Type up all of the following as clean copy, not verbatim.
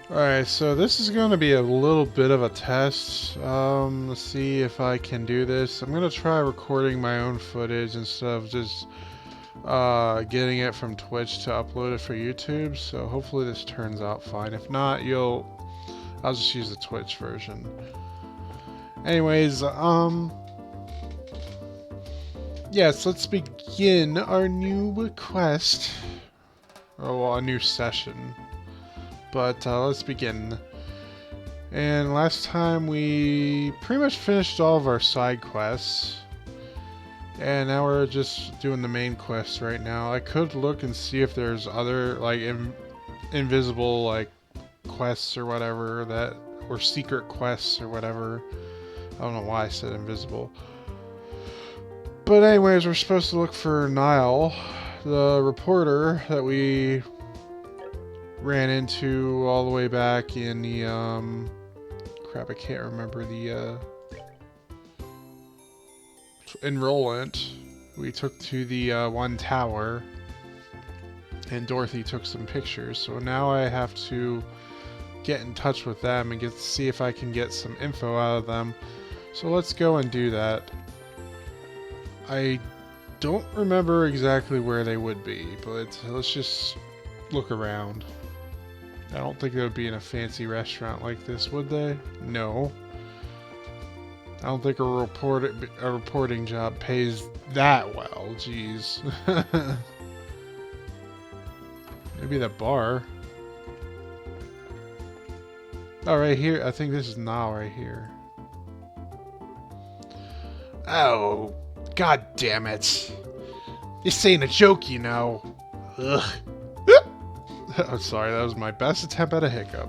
Alright, so this is going to be a little bit of a test. Let's see if I can do this. I'm going to try recording my own footage instead of just getting it from Twitch to upload it for YouTube. So hopefully this turns out fine. If not, I'll just use the Twitch version. Anyways, yes, let's begin our new quest. Or well, a new session. But let's begin. And last time we pretty much finished all of our side quests. And now we're just doing the main quest right now. I could look and see if there's other like invisible like quests or whatever or secret quests or whatever. I don't know why I said invisible. But anyways, we're supposed to look for Niall, the reporter that we ran into all the way back in the crap, I can't remember the enrollant. We took to the one tower and Dorothy took some pictures, so now I have to get in touch with them and see if I can get some info out of them. So let's go and do that. I don't remember exactly where they would be, but let's just look around. I don't think they would be in a fancy restaurant like this, would they? No. I don't think a reporting job pays that well. Jeez. Maybe the bar. Oh, right here. I think this is now right here. Oh, god damn it. This ain't a joke, you know. Ugh. I'm sorry, that was my best attempt at a hiccup.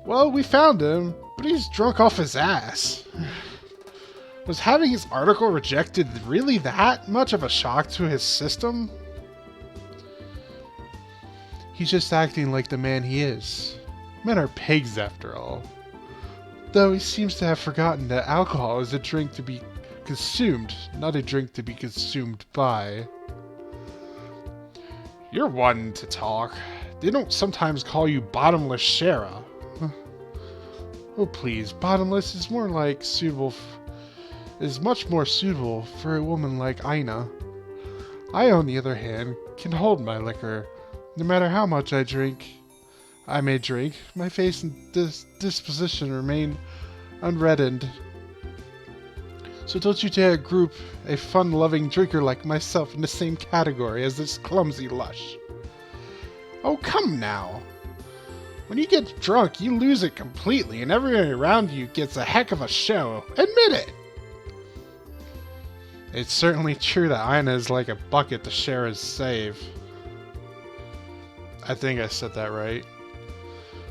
Well, we found him, but he's drunk off his ass. Was having his article rejected really that much of a shock to his system? He's just acting like the man he is. Men are pigs after all. Though he seems to have forgotten that alcohol is a drink to be consumed, not a drink to be consumed by. You're one to talk. They don't sometimes call you bottomless Shara. Oh please, bottomless is more like is much more suitable for a woman like Aina. I, on the other hand, can hold my liquor. No matter how much I may drink, my face and disposition remain unreddened. So don't you dare group a fun-loving drinker like myself in the same category as this clumsy lush. Oh, come now. When you get drunk, you lose it completely, and everyone around you gets a heck of a show. Admit it! It's certainly true that Aina is like a bucket to Shara's save. I think I said that right.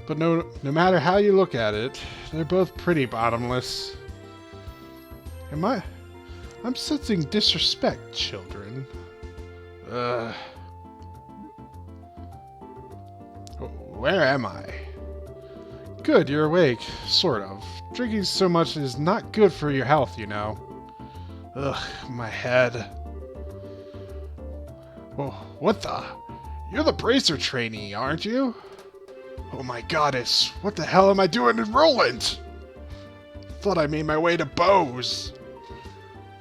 But no matter how you look at it, they're both pretty bottomless. I'm sensing disrespect, children. Where am I? Good, you're awake. Sort of. Drinking so much is not good for your health, you know. Ugh, my head. Oh, what the? You're the bracer trainee, aren't you? Oh my goddess, what the hell am I doing in Roland? Thought I made my way to Bose.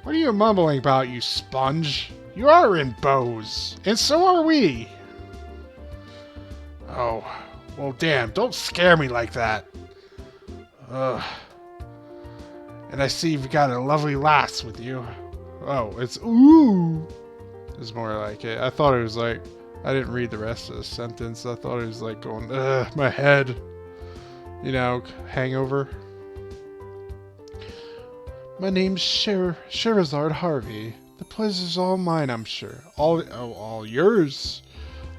What are you mumbling about, you sponge? You are in Bose, and so are we. Oh, well damn, don't scare me like that. Ugh. And I see you've got a lovely lass with you. Oh, it's ooh. It's more like it. I thought it was like, I didn't read the rest of the sentence. I thought it was like going, ugh, my head. You know, hangover. My name's Sherazard Harvey. The pleasure's all mine, I'm sure. All yours,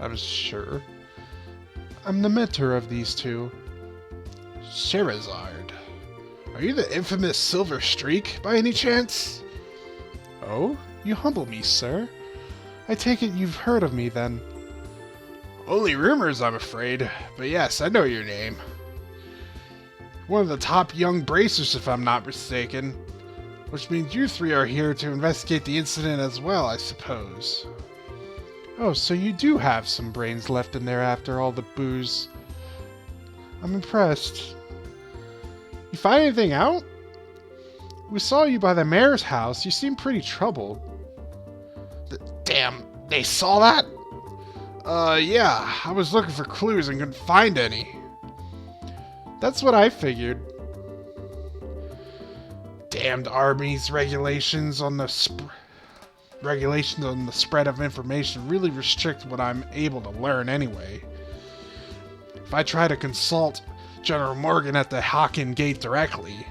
I'm sure. I'm the mentor of these two. Sherazard. Are you the infamous Silver Streak, by any chance? Oh, you humble me, sir. I take it you've heard of me, then. Only rumors, I'm afraid. But yes, I know your name. One of the top young bracers, if I'm not mistaken. Which means you three are here to investigate the incident as well, I suppose. Oh, so you do have some brains left in there after all the booze. I'm impressed. You find anything out? We saw you by the mayor's house. You seem pretty troubled. Damn, they saw that? Yeah, I was looking for clues and couldn't find any. That's what I figured. Damned army's regulations on the spread of information really restrict what I'm able to learn anyway. If I try to consult General Morgan at the Haken Gate directly,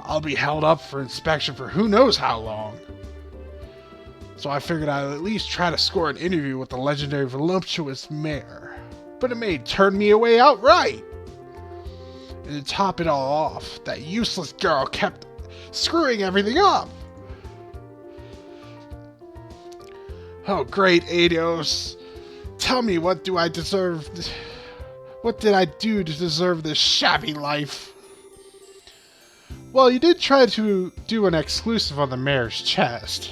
I'll be held up for inspection for who knows how long. So I figured I'd at least try to score an interview with the legendary voluptuous mayor. But it may turn me away outright. And to top it all off, that useless girl kept screwing everything up. Oh great, Adios. Tell me, what do I deserve? What did I do to deserve this shabby life? Well, you did try to do an exclusive on the mayor's chest.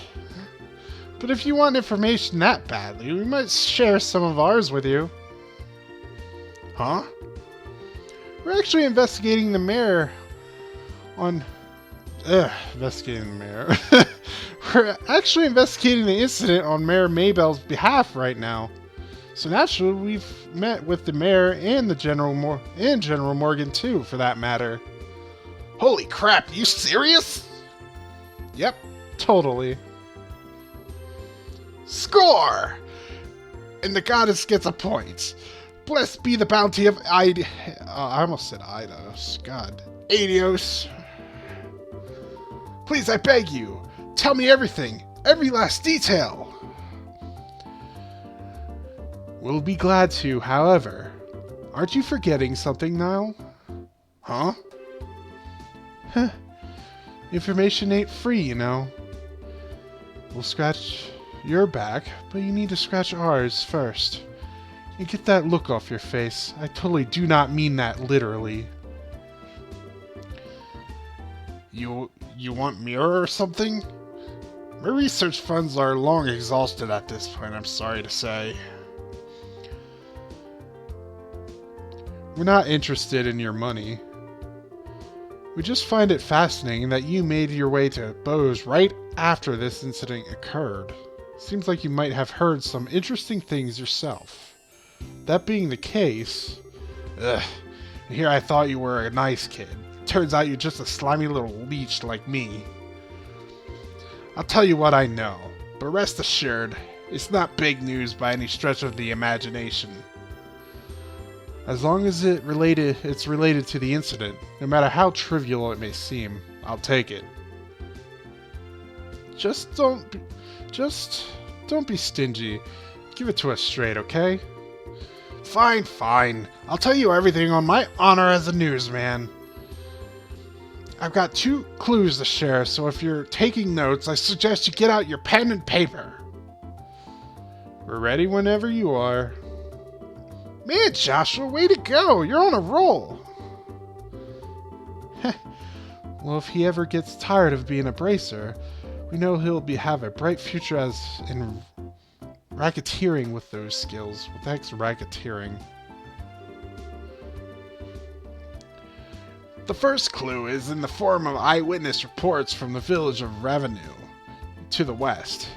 But if you want information that badly, we might share some of ours with you. Huh? We're actually investigating the mayor on... investigating the mayor. We're actually investigating the incident on Mayor Maybell's behalf right now. So naturally, we've met with the mayor and the General Morgan too, for that matter. Holy crap, you serious? Yep, totally. Score! And the goddess gets a point. Blessed be the bounty of I almost said Eidos. God. Adios. Please, I beg you, tell me everything. Every last detail. We'll be glad to, however. Aren't you forgetting something now? Huh? Information ain't free, you know. We'll scratch your back, but you need to scratch ours first. And get that look off your face. I totally do not mean that literally. You want mirror or something? My research funds are long exhausted at this point, I'm sorry to say. We're not interested in your money. We just find it fascinating that you made your way to Bose right after this incident occurred. Seems like you might have heard some interesting things yourself. That being the case... Here I thought you were a nice kid. Turns out you're just a slimy little leech like me. I'll tell you what I know, but rest assured, it's not big news by any stretch of the imagination. As long as it's related to the incident, no matter how trivial it may seem, I'll take it. Just don't be stingy. Give it to us straight, okay? Fine, fine. I'll tell you everything on my honor as a newsman. I've got 2 clues to share, so if you're taking notes, I suggest you get out your pen and paper. We're ready whenever you are. Man, Joshua, way to go! You're on a roll! Well, if he ever gets tired of being a bracer, we know he'll have a bright future in racketeering with those skills. What the heck's racketeering? The first clue is in the form of eyewitness reports from the village of Revenue to the west.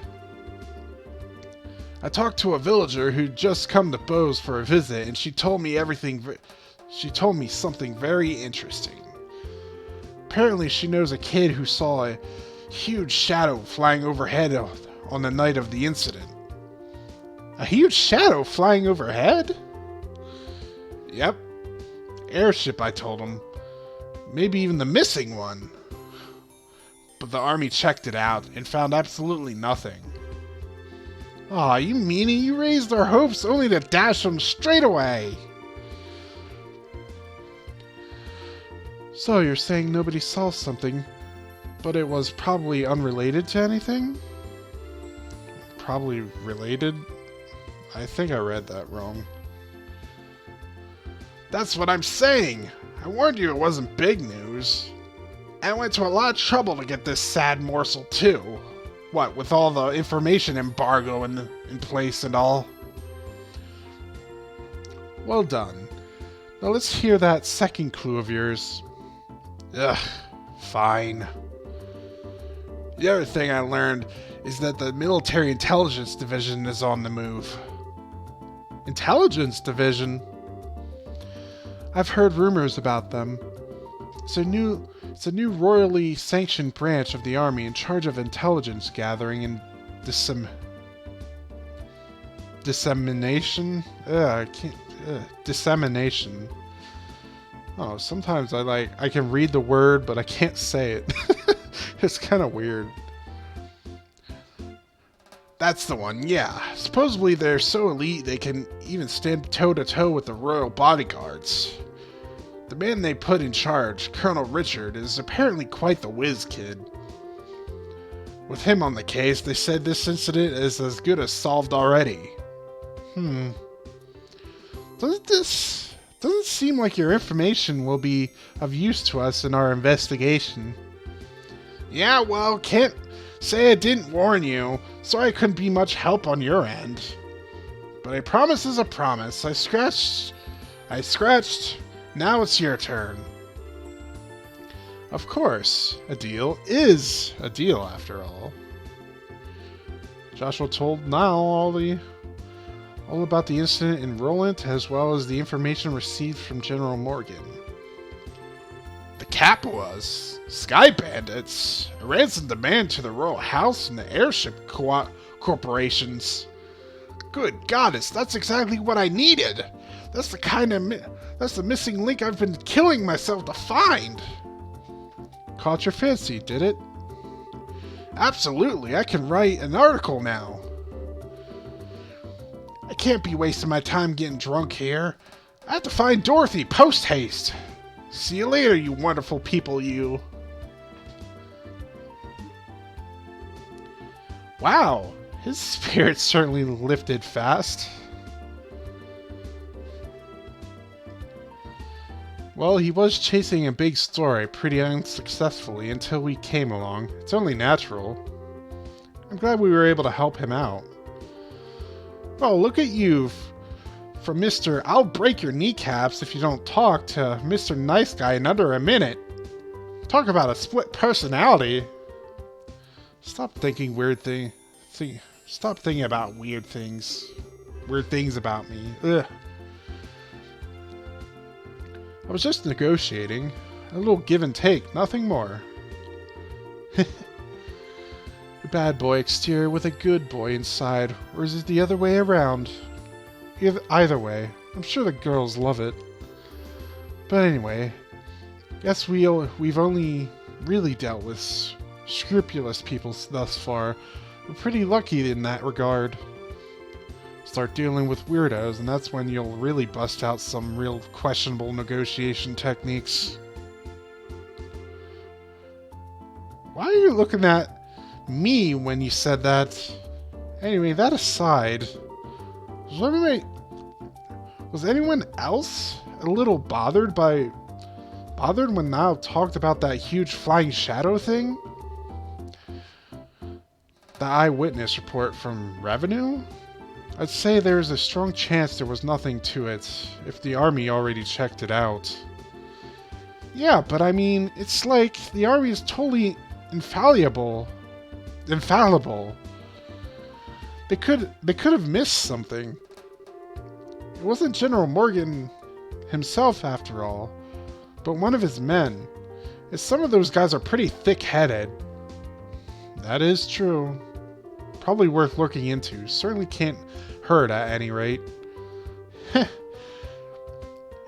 I talked to a villager who'd just come to Bose for a visit, and she told me something very interesting. Apparently, she knows a kid who saw a huge shadow flying overhead on the night of the incident. A huge shadow flying overhead? Yep. Airship, I told him. Maybe even the missing one. But the army checked it out and found absolutely nothing. Aw, you meanie, you raised our hopes only to dash them straight away. So you're saying nobody saw something, but it was probably unrelated to anything? Probably related? I think I read that wrong. That's what I'm saying. I warned you it wasn't big news. And I went to a lot of trouble to get this sad morsel too. What, with all the information embargo in place and all? Well done. Now let's hear that second clue of yours. Ugh, fine. The other thing I learned is that the Military Intelligence Division is on the move. Intelligence Division? I've heard rumors about them. It's a new royally sanctioned branch of the army in charge of intelligence gathering and dissemination. Dissemination. Oh, sometimes I can read the word, but I can't say it. It's kind of weird. That's the one, yeah. Supposedly they're so elite they can even stand toe-to-toe with the royal bodyguards. The man they put in charge, Colonel Richard, is apparently quite the whiz kid. With him on the case, they said this incident is as good as solved already. Doesn't seem like your information will be of use to us in our investigation. Yeah, well, can't say I didn't warn you. Sorry I couldn't be much help on your end. But a promise is a promise. I scratched. Now it's your turn. Of course, a deal is a deal after all. Joshua told Niall all about the incident in Roland, as well as the information received from General Morgan. The Capuas, Sky Bandits, a ransom demand to the Royal House and the airship corporations. Good goddess, that's exactly what I needed. That's the missing link I've been killing myself to find. Caught your fancy, did it? Absolutely, I can write an article now. I can't be wasting my time getting drunk here. I have to find Dorothy post-haste. See you later, you wonderful people, you. Wow, his spirits certainly lifted fast. Well, he was chasing a big story pretty unsuccessfully until we came along. It's only natural. I'm glad we were able to help him out. Well, look at you. From Mr. I'll break your kneecaps if you don't talk to Mr. Nice Guy in under a minute. Talk about a split personality. Stop thinking weird things. Stop thinking about weird things. Weird things about me. Ugh. I was just negotiating. A little give and take, nothing more. A bad boy exterior with a good boy inside, or is it the other way around? Either way, I'm sure the girls love it. But anyway, guess we've only really dealt with scrupulous people thus far. We're pretty lucky in that regard. Start dealing with weirdos, and that's when you'll really bust out some real questionable negotiation techniques. Why are you looking at me when you said that? Anyway, that aside, was anyone else a little bothered when Niall talked about that huge flying shadow thing? The eyewitness report from Revenue? I'd say there's a strong chance there was nothing to it, if the army already checked it out. Yeah, but I mean, it's like the army is totally infallible. They could have missed something. It wasn't General Morgan himself after all, but one of his men. And some of those guys are pretty thick-headed. That is true. Probably worth looking into. Certainly can't hurt at any rate.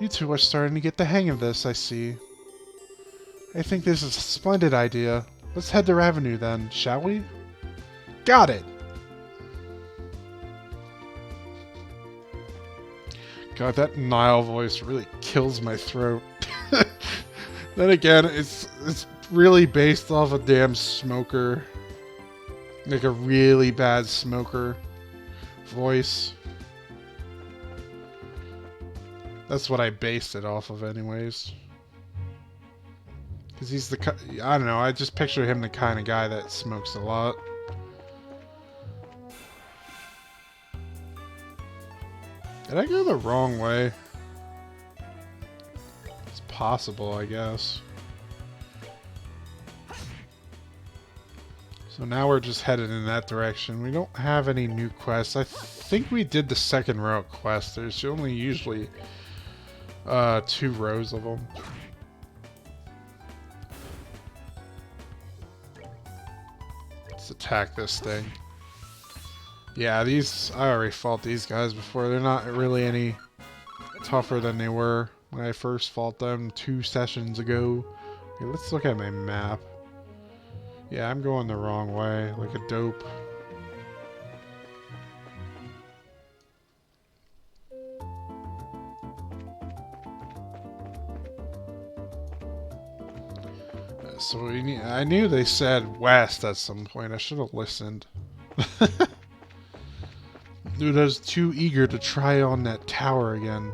You two are starting to get the hang of this, I see. I think this is a splendid idea. Let's head to Avenue then, shall we? Got it! God, that Niall voice really kills my throat. Then again, it's really based off a damn smoker. Like a really bad smoker voice. That's what I based it off of anyways. Because he's I don't know, I just picture him the kind of guy that smokes a lot. Did I go the wrong way? possible, I guess. So now we're just headed in that direction. We don't have any new quests. I think we did the second row of quests. There's only usually 2 rows of them. Let's attack this thing. Yeah, I already fought these guys before. They're not really any tougher than they were when I first fought them 2 sessions ago. Okay, let's look at my map. Yeah, I'm going the wrong way, like a dope. So I knew they said west at some point. I should have listened. Dude, I was too eager to try on that tower again.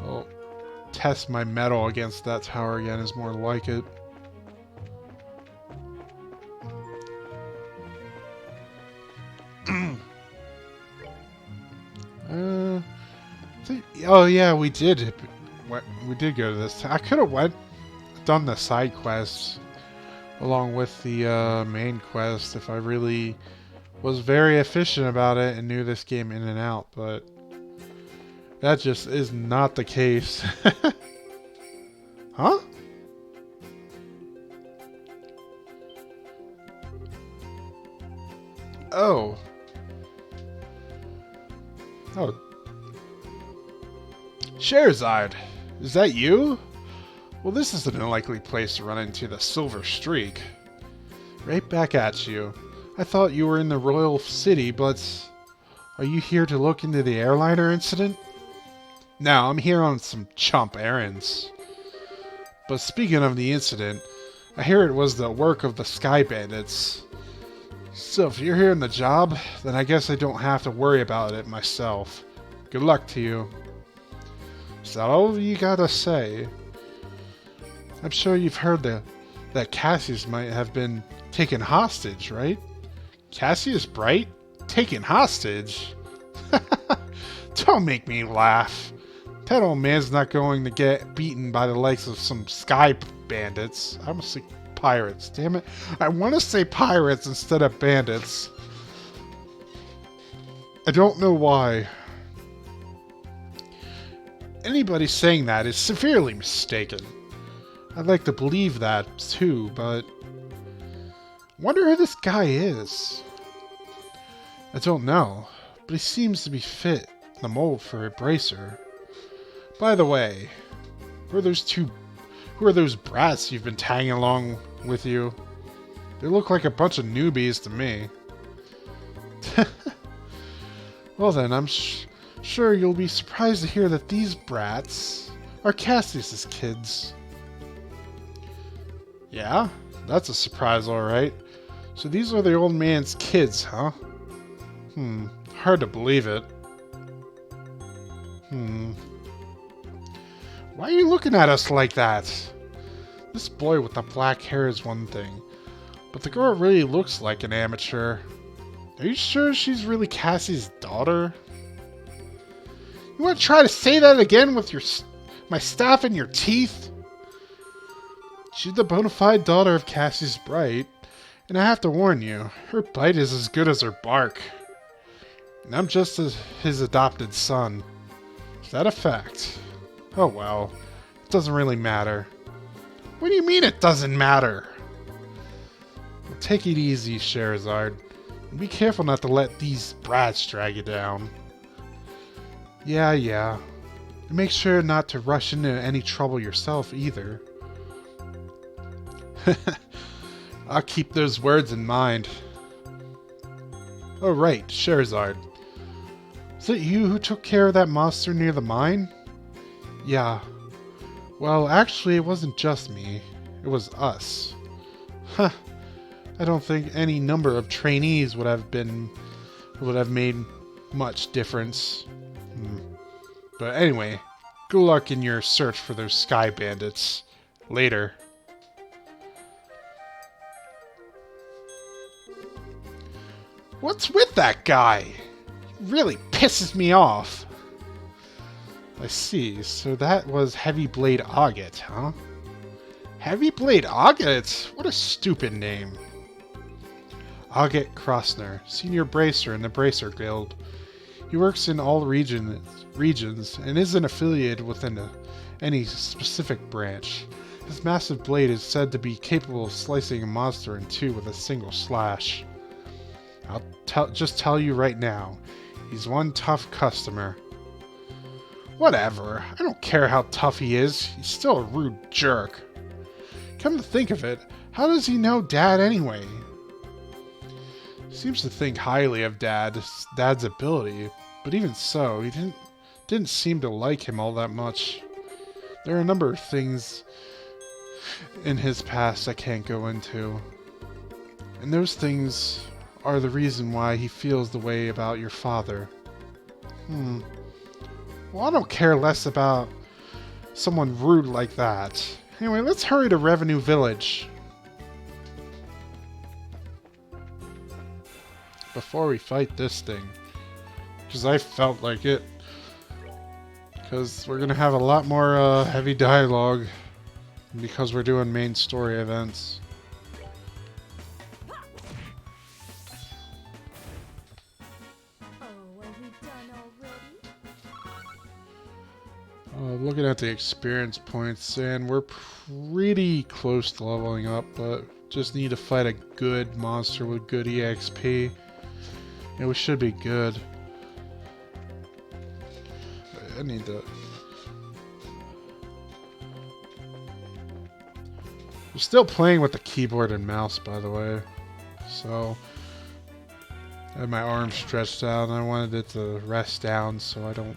Oh, test my metal against that tower again is more like it. Oh yeah, we did. We did go to this. I could have done the side quests along with the main quest if I really was very efficient about it and knew this game in and out, but that just is not the case. Huh? Oh. Oh. Scheherazade, is that you? Well, this is an unlikely place to run into the Silver Streak. Right back at you. I thought you were in the Royal City, but are you here to look into the airliner incident? No, I'm here on some chump errands. But speaking of the incident, I hear it was the work of the Sky Bandits. So if you're here on the job, then I guess I don't have to worry about it myself. Good luck to you. Is that all you gotta say? I'm sure you've heard that Cassius might have been taken hostage, right? Cassius Bright? Taken hostage? Don't make me laugh. That old man's not going to get beaten by the likes of some Sky Bandits. I almost say pirates, damn it. I want to say pirates instead of bandits. I don't know why. Anybody saying that is severely mistaken. I'd like to believe that too, but wonder who this guy is. I don't know, but he seems to be fit in the mold for a bracer. By the way, who are those brats you've been tagging along with you? They look like a bunch of newbies to me. Well then, I'm sure you'll be surprised to hear that these brats are Cassius's kids. Yeah, that's a surprise, alright. So these are the old man's kids, huh? Hard to believe it. Why are you looking at us like that? This boy with the black hair is one thing, but the girl really looks like an amateur. Are you sure she's really Cassie's daughter? You want to try to say that again with my staff in your teeth? She's the bona fide daughter of Cassius Bright, and I have to warn you, her bite is as good as her bark. And I'm just his adopted son. Is that a fact? Oh well, it doesn't really matter. What do you mean it doesn't matter? Well, take it easy, Scheherazade. And be careful not to let these brats drag you down. Yeah. And make sure not to rush into any trouble yourself either. I'll keep those words in mind. Oh right, Scheherazade. Is it you who took care of that monster near the mine? Yeah. Well, actually, it wasn't just me. It was us. Huh. I don't think any number of trainees would have made much difference. But anyway, good luck in your search for those Sky Bandits. Later. What's with that guy? He really pisses me off. I see. So that was Heavy Blade Auget, huh? Heavy Blade Auget? What a stupid name. Auget Krosner, Senior Bracer in the Bracer Guild. He works in all regions and isn't affiliated with any specific branch. His massive blade is said to be capable of slicing a monster in two with a single slash. I'll just tell you right now, he's one tough customer. Whatever, I don't care how tough he is, he's still a rude jerk. Come to think of it, how does he know Dad anyway? Seems to think highly of Dad's ability, but even so, he didn't seem to like him all that much. There are a number of things in his past I can't go into, and those things are the reason why he feels the way about your father. Well, I don't care less about someone rude like that. Anyway, let's hurry to Revenue Village. Before we fight this thing. Because I felt like it. Because we're going to have a lot more heavy dialogue. Because we're doing main story events. Looking at the experience points, and we're pretty close to leveling up, but just need to fight a good monster with good EXP, and we should be good. I need to... I'm still playing with the keyboard and mouse, by the way, so I had my arms stretched out, and I wanted it to rest down so I don't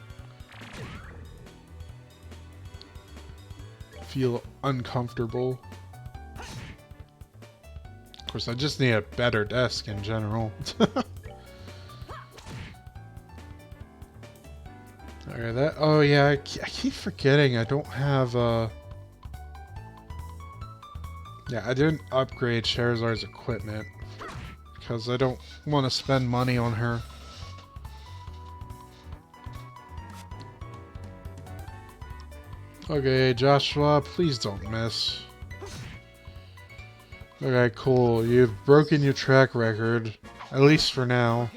feel uncomfortable. Of course, I just need a better desk in general. Okay, that. Oh yeah, I keep forgetting I don't have. Yeah, I didn't upgrade Scheherazad's equipment because I don't want to spend money on her. Okay, Joshua, please don't miss. Okay, cool. You've broken your track record, at least for now.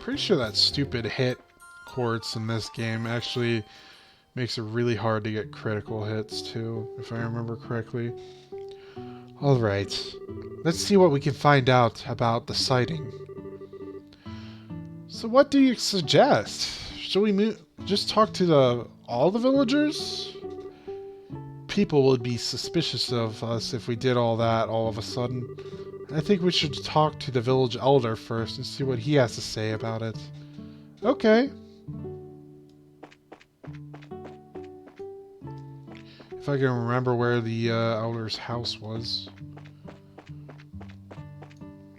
Pretty sure that stupid hit quartz in this game actually makes it really hard to get critical hits too, if I remember correctly. Alright, let's see what we can find out about the sighting. So what do you suggest? Should we just talk to all the villagers? People would be suspicious of us if we did all that all of a sudden. I think we should talk to the village elder first and see what he has to say about it. Okay. If I can remember where the elder's house was.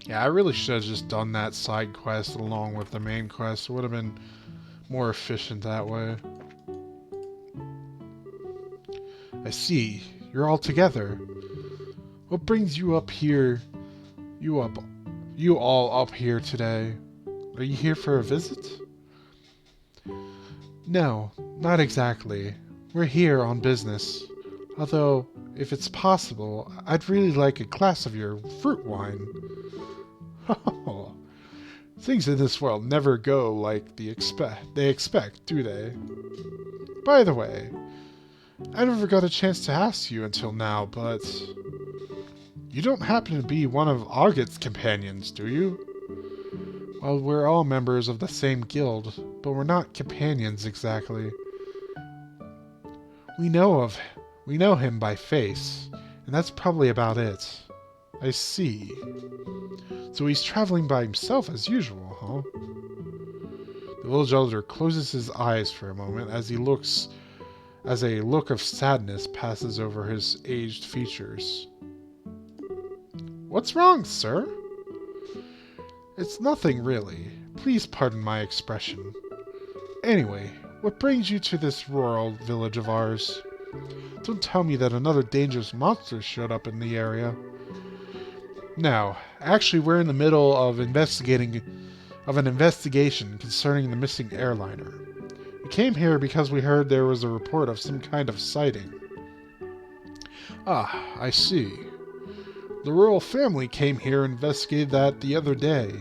Yeah, I really should have just done that side quest along with the main quest. It would have been more efficient that way. I see. You're all together. What brings you up here? You all up here today? Are you here for a visit? No, not exactly. We're here on business. Although, if it's possible, I'd really like a glass of your fruit wine. Things in this world never go like they expect, do they? By the way, I never got a chance to ask you until now, but you don't happen to be one of Auget's companions, do you? Well, we're all members of the same guild, but we're not companions exactly. We know him by face, and that's probably about it. I see. So he's traveling by himself as usual, huh? The village elder closes his eyes for a moment as a look of sadness passes over his aged features. What's wrong, sir? It's nothing really. Please pardon my expression. Anyway, what brings you to this rural village of ours? Don't tell me that another dangerous monster showed up in the area. No, actually we're in the middle of an investigation concerning the missing airliner. We came here because we heard there was a report of some kind of sighting. Ah, I see. The royal family came here and investigated that the other day.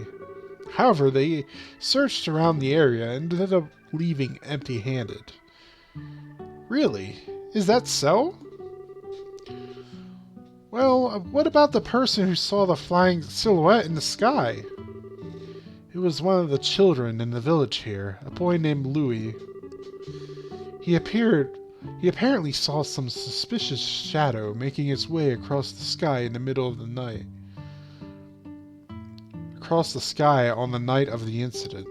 However, they searched around the area and ended up leaving empty-handed. Really? Is that so? Well, what about the person who saw the flying silhouette in the sky? It was one of the children in the village here, a boy named Louis. He apparently saw some suspicious shadow making its way across the sky in the middle of the night. Across the sky on the night of the incident.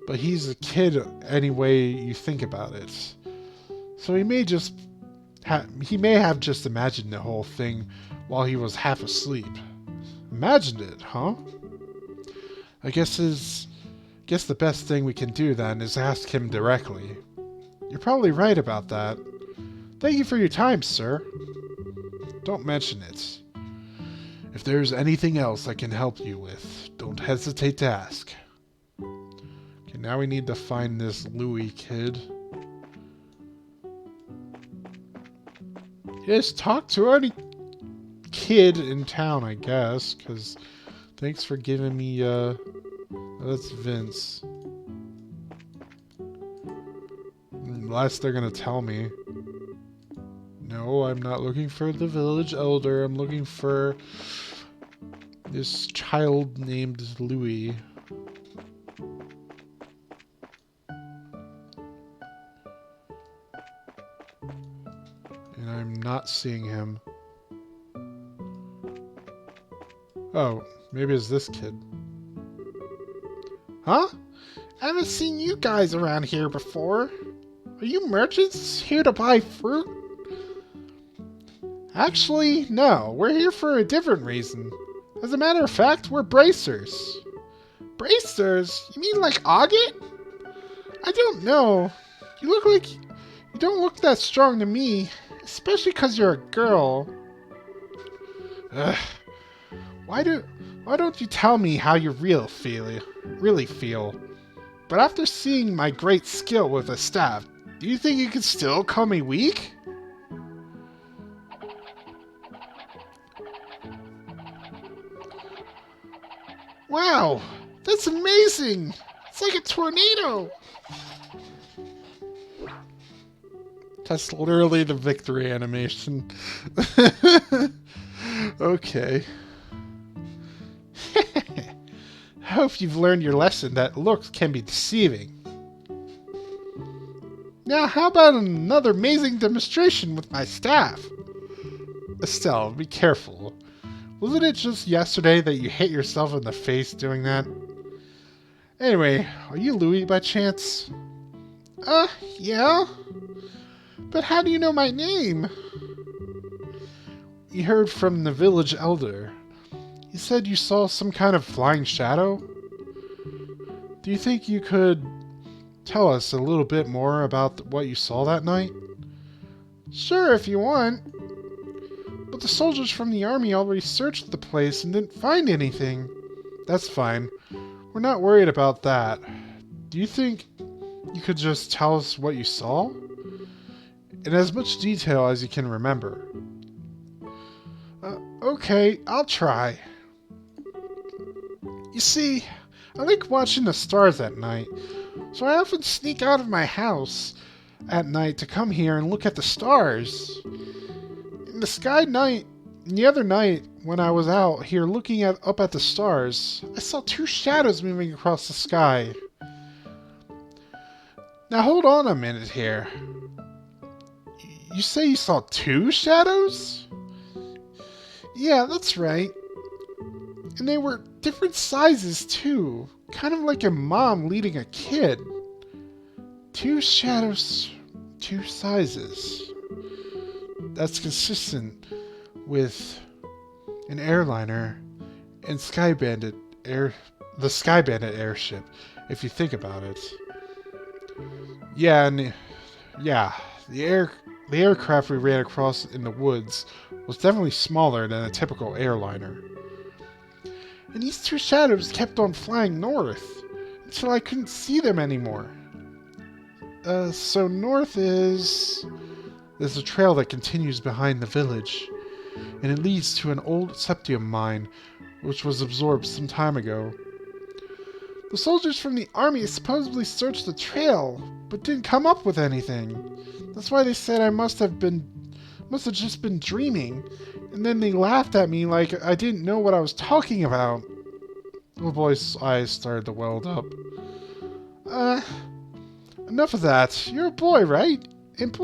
But he's a kid any way you think about it. So he may have just imagined the whole thing while he was half asleep. Imagined it, huh? I guess the best thing we can do then is ask him directly. You're probably right about that. Thank you for your time, sir. Don't mention it. If there's anything else I can help you with, don't hesitate to ask. Okay, now we need to find this Louis kid. Just talk to any kid in town, I guess, because thanks for giving me, that's Vince. Unless they're gonna tell me. No, I'm not looking for the village elder. I'm looking for this child named Louis. And I'm not seeing him. Oh, maybe it's this kid. Huh? I haven't seen you guys around here before. Are you merchants here to buy fruit? Actually, no. We're here for a different reason. As a matter of fact, we're bracers. Bracers? You mean like Auget? I don't know. You don't look that strong to me. Especially because you're a girl. Ugh. Why don't you tell me how you really feel? But after seeing my great skill with a staff, do you think you can still call me weak? Wow, that's amazing! It's like a tornado! That's literally the victory animation. Okay. I hope you've learned your lesson that looks can be deceiving. Now, how about another amazing demonstration with my staff? Estelle, be careful. Wasn't it just yesterday that you hit yourself in the face doing that? Anyway, are you Louis by chance? Yeah? But how do you know my name? You heard from the village elder. He said you saw some kind of flying shadow? Do you think you could tell us a little bit more about what you saw that night? Sure, if you want. But the soldiers from the army already searched the place and didn't find anything. That's fine. We're not worried about that. Do you think you could just tell us what you saw? In as much detail as you can remember. Okay, I'll try. You see, I like watching the stars at night, so I often sneak out of my house at night to come here and look at the stars. The other night, when I was out here looking up at the stars, I saw two shadows moving across the sky. Now hold on a minute here. You say you saw two shadows? Yeah, that's right. And they were different sizes too, kind of like a mom leading a kid. Two shadows, two sizes. That's consistent with an airliner and the Sky Bandit airship, if you think about it. The The aircraft we ran across in the woods was definitely smaller than a typical airliner. And these two shadows kept on flying north until I couldn't see them anymore. So north is... There's a trail that continues behind the village, and it leads to an old septium mine, which was absorbed some time ago. The soldiers from the army supposedly searched the trail, but didn't come up with anything. That's why they said I must have just been dreaming, and then they laughed at me like I didn't know what I was talking about. The little boy's eyes started to weld up. Enough of that. You're a boy, right? And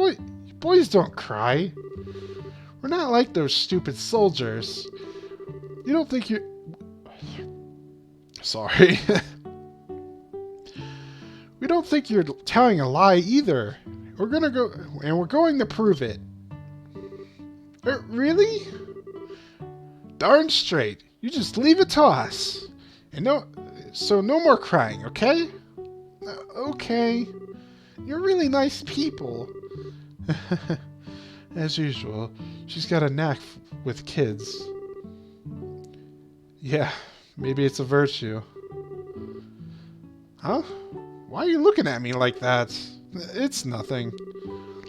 boys don't cry. We're not like those stupid soldiers. You don't think you're... Sorry. We don't think you're telling a lie either. We're going to prove it. Really? Darn straight. You just leave it to us. And no more crying, okay? Okay. You're really nice people. As usual, she's got a knack with kids. Yeah, maybe it's a virtue. Huh? Why are you looking at me like that? It's nothing.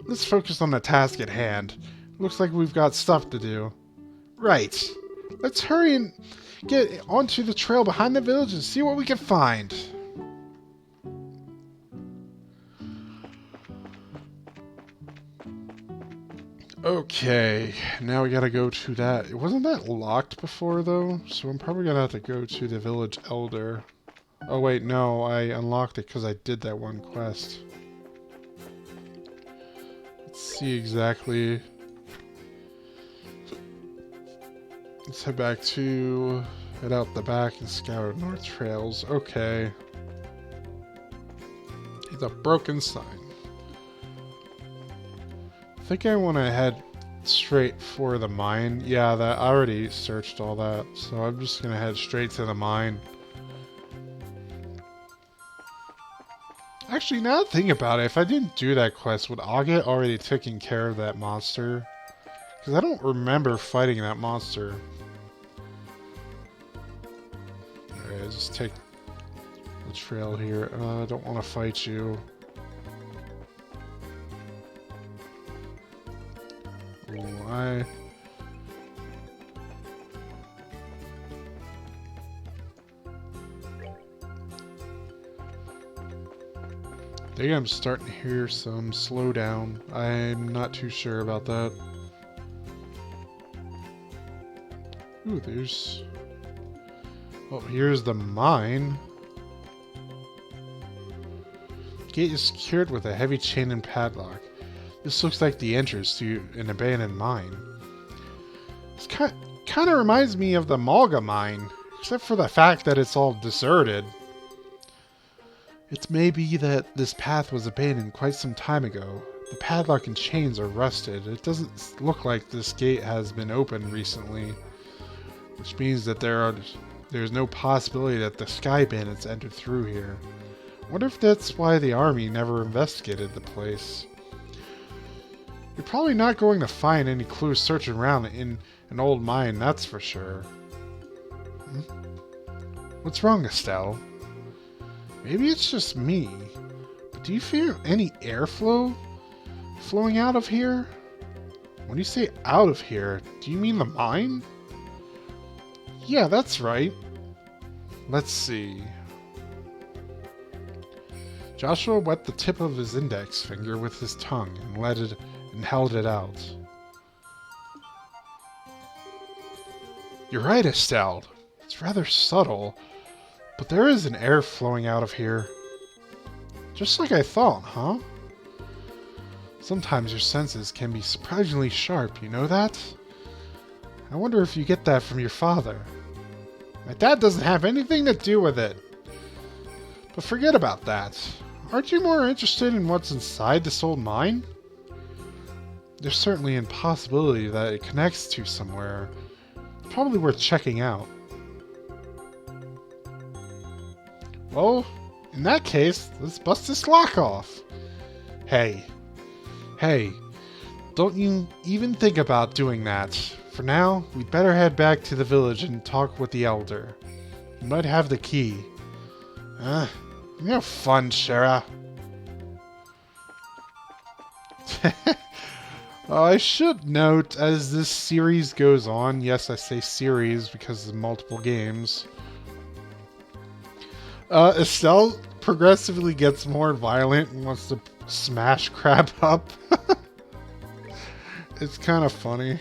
Let's focus on the task at hand. Looks like we've got stuff to do. Right. Let's hurry and get onto the trail behind the village and see what we can find. Okay, now we gotta go to that. Wasn't that locked before, though? So I'm probably gonna have to go to the village elder. Oh, wait, no, I unlocked it because I did that one quest. Let's see exactly. Let's head out the back and scour north trails. Okay. It's a broken sign. I think I want to head straight for the mine. Yeah, I already searched all that, so I'm just going to head straight to the mine. Actually, now that I think about it, if I didn't do that quest, would August already taken care of that monster? Because I don't remember fighting that monster. Alright, just take the trail here. I don't want to fight you. I think I'm starting to hear some slowdown. I'm not too sure about that. Ooh, there's... Oh, here's the mine. Gate is secured with a heavy chain and padlock. This looks like the entrance to an abandoned mine. This kind of reminds me of the Malga mine, except for the fact that it's all deserted. It may be that this path was abandoned quite some time ago. The padlock and chains are rusted. It doesn't look like this gate has been opened recently, which means that there's no possibility that the Sky Bandits entered through here. I wonder if that's why the army never investigated the place. You're probably not going to find any clues searching around in an old mine, that's for sure. What's wrong, Estelle? Maybe it's just me, but do you feel any airflow flowing out of here? When you say out of here, do you mean the mine? Yeah, that's right. Let's see. Joshua wet the tip of his index finger with his tongue and held it out. You're right, Estelle. It's rather subtle, but there is an air flowing out of here. Just like I thought, huh? Sometimes your senses can be surprisingly sharp, you know that? I wonder if you get that from your father. My dad doesn't have anything to do with it. But forget about that. Aren't you more interested in what's inside this old mine? There's certainly a possibility that it connects to somewhere. It's probably worth checking out. Well, in that case, let's bust this lock off. Hey, don't you even think about doing that. For now, we'd better head back to the village and talk with the elder. He might have the key. Fun, Shara. I should note, as this series goes on, yes, I say series because of multiple games, Estelle progressively gets more violent and wants to smash crap up. It's kind of funny.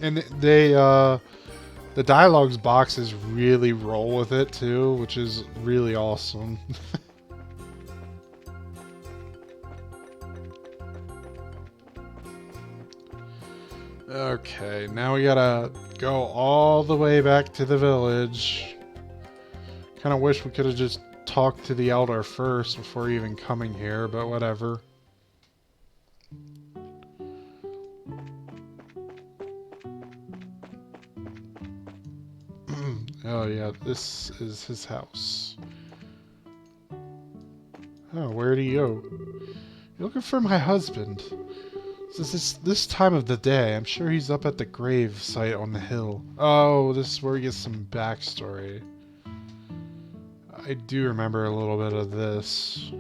And the dialogues boxes really roll with it too, which is really awesome. Okay, now we gotta go all the way back to the village. Kind of wish we could have just talked to the elder first before even coming here, but whatever. Oh yeah, this is his house. Oh, where'd he go? You're looking for my husband. This time of the day, I'm sure he's up at the grave site on the hill. Oh, this is where we get some backstory. I do remember a little bit of this.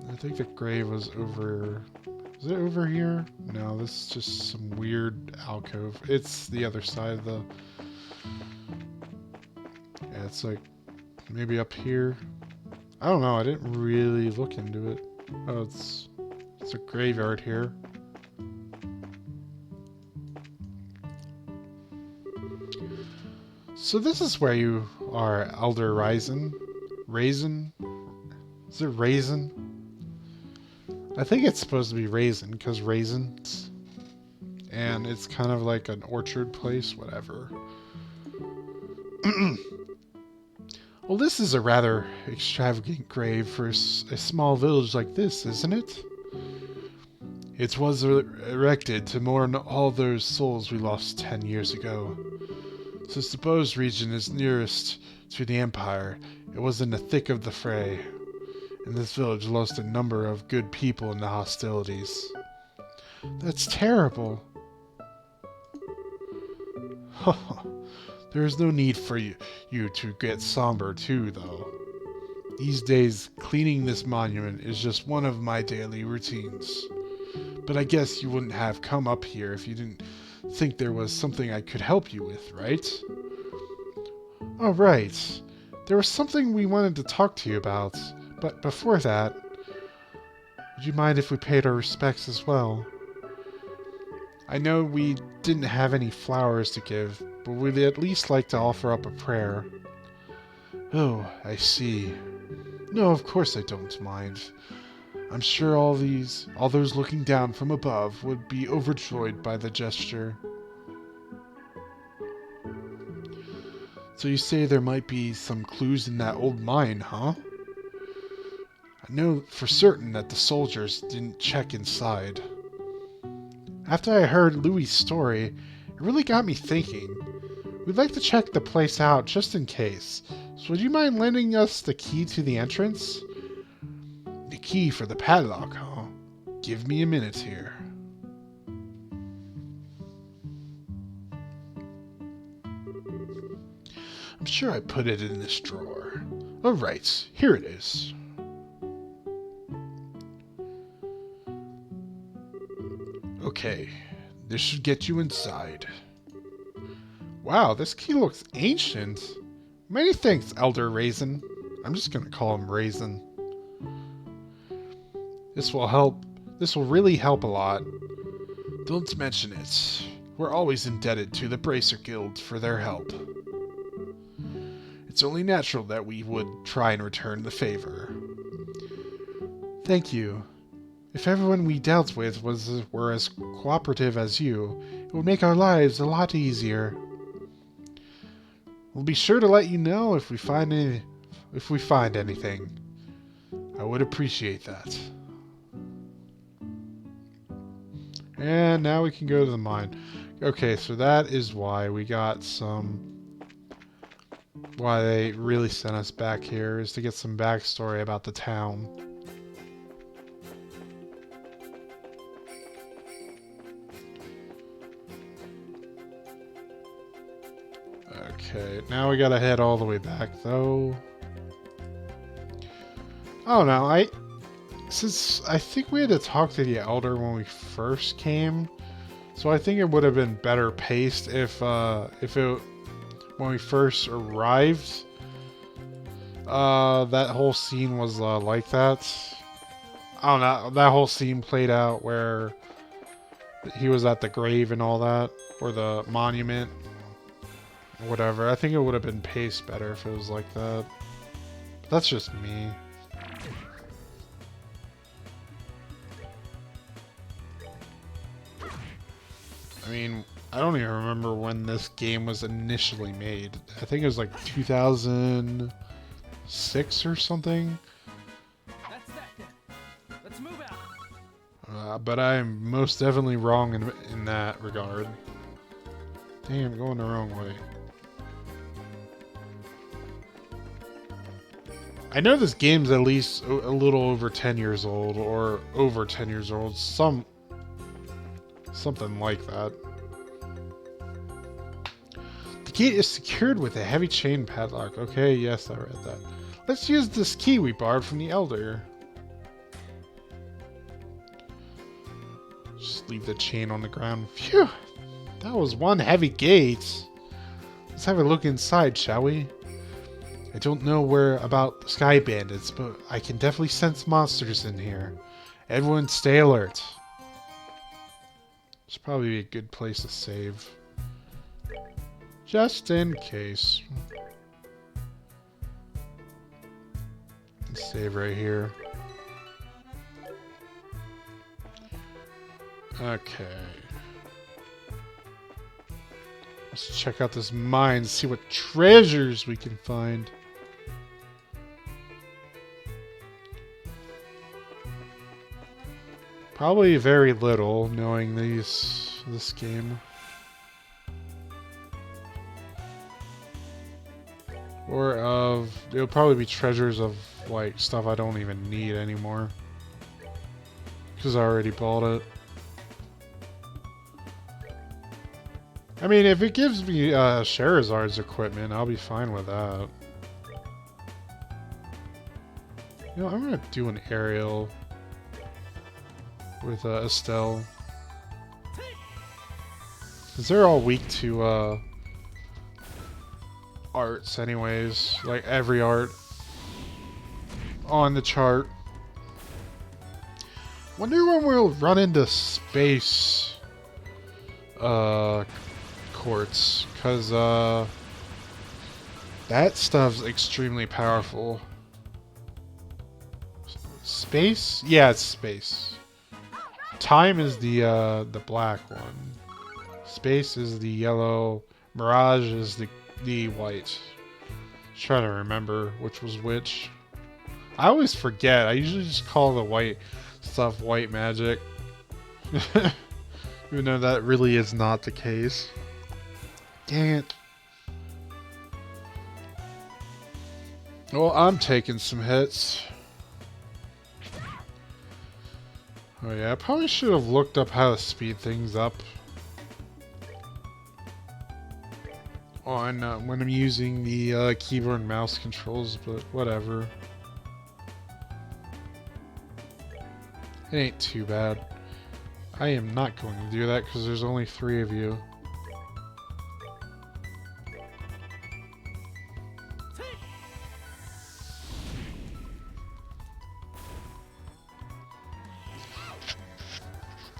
I think the grave was over... Is it over here? No, this is just some weird alcove. It's the other side of the... Yeah, it's like... Maybe up here? I don't know, I didn't really look into it. Oh, it's a graveyard here. So this is where you are, Elder Raisin. Raisin? Is it Raisin? I think it's supposed to be Raisin, because raisins. And it's kind of like an orchard place, whatever. Well, this is a rather extravagant grave for a small village like this, isn't it? It was erected to mourn all those souls we lost 10 years ago. Since the Bose region is nearest to the Empire, it was in the thick of the fray, and this village lost a number of good people in the hostilities. That's terrible. There is no need for you to get somber too, though. These days, cleaning this monument is just one of my daily routines. But I guess you wouldn't have come up here if you didn't think there was something I could help you with, right? Oh, right. There was something we wanted to talk to you about, but before that, would you mind if we paid our respects as well? I know we didn't have any flowers to give, but we'd at least like to offer up a prayer. Oh, I see. No, of course I don't mind. I'm sure all those looking down from above would be overjoyed by the gesture. So you say there might be some clues in that old mine, huh? I know for certain that the soldiers didn't check inside. After I heard Louis' story, it really got me thinking. We'd like to check the place out just in case. So would you mind lending us the key to the entrance? The key for the padlock, huh? Give me a minute here. I'm sure I put it in this drawer. Alright, here it is. Okay, this should get you inside. Wow, this key looks ancient. Many thanks, Elder Raisin. I'm just gonna call him Raisin. This will really help a lot. Don't mention it. We're always indebted to the Bracer Guild for their help. It's only natural that we would try and return the favor. Thank you. If everyone we dealt with were as cooperative as you, it would make our lives a lot easier. We'll be sure to let you know if we find anything. I would appreciate that. And now we can go to the mine. Okay, so that is why we got why they really sent us back here, is to get some backstory about the town. Okay, now we gotta head all the way back, though. Oh no, since I think we had to talk to the Elder when we first came, so I think it would have been better paced if it when we first arrived, that whole scene was like that. I don't know, that whole scene played out where he was at the grave and all that, or the monument, whatever. I think it would have been paced better if it was like that. But that's just me. I mean, I don't even remember when this game was initially made. I think it was like 2006 or something. That's that then. Let's move out. But I am most definitely wrong in that regard. Dang, I'm going the wrong way. I know this game's at least a little over 10 years old, or over 10 years old. Something like that. The gate is secured with a heavy chain padlock. Okay, yes, I read that. Let's use this key we borrowed from the Elder. Just leave the chain on the ground. Phew! That was one heavy gate. Let's have a look inside, shall we? I don't know where about sky bandits, but I can definitely sense monsters in here. Everyone stay alert. It's probably a good place to save. Just in case. Let's save right here. Okay. Let's check out this mine, see what treasures we can find. Probably very little, knowing this game. Or it'll probably be treasures of, like, stuff I don't even need anymore. Because I already bought it. I mean, if it gives me Charizard's equipment, I'll be fine with that. You know, I'm gonna do an aerial with Estelle. Because they're all weak to arts anyways. Like every art on the chart. Wonder when we'll run into space courts. Because that stuff's extremely powerful. Space? Yeah, it's space. Time is the black one. Space is the yellow. Mirage is the white. Just trying to remember which was which. I always forget. I usually just call the white stuff white magic. Even though that really is not the case. Dang it. Well, I'm taking some hits. Oh yeah, I probably should have looked up how to speed things up on when I'm using the keyboard and mouse controls, but whatever. It ain't too bad. I am not going to do that because there's only 3 of you.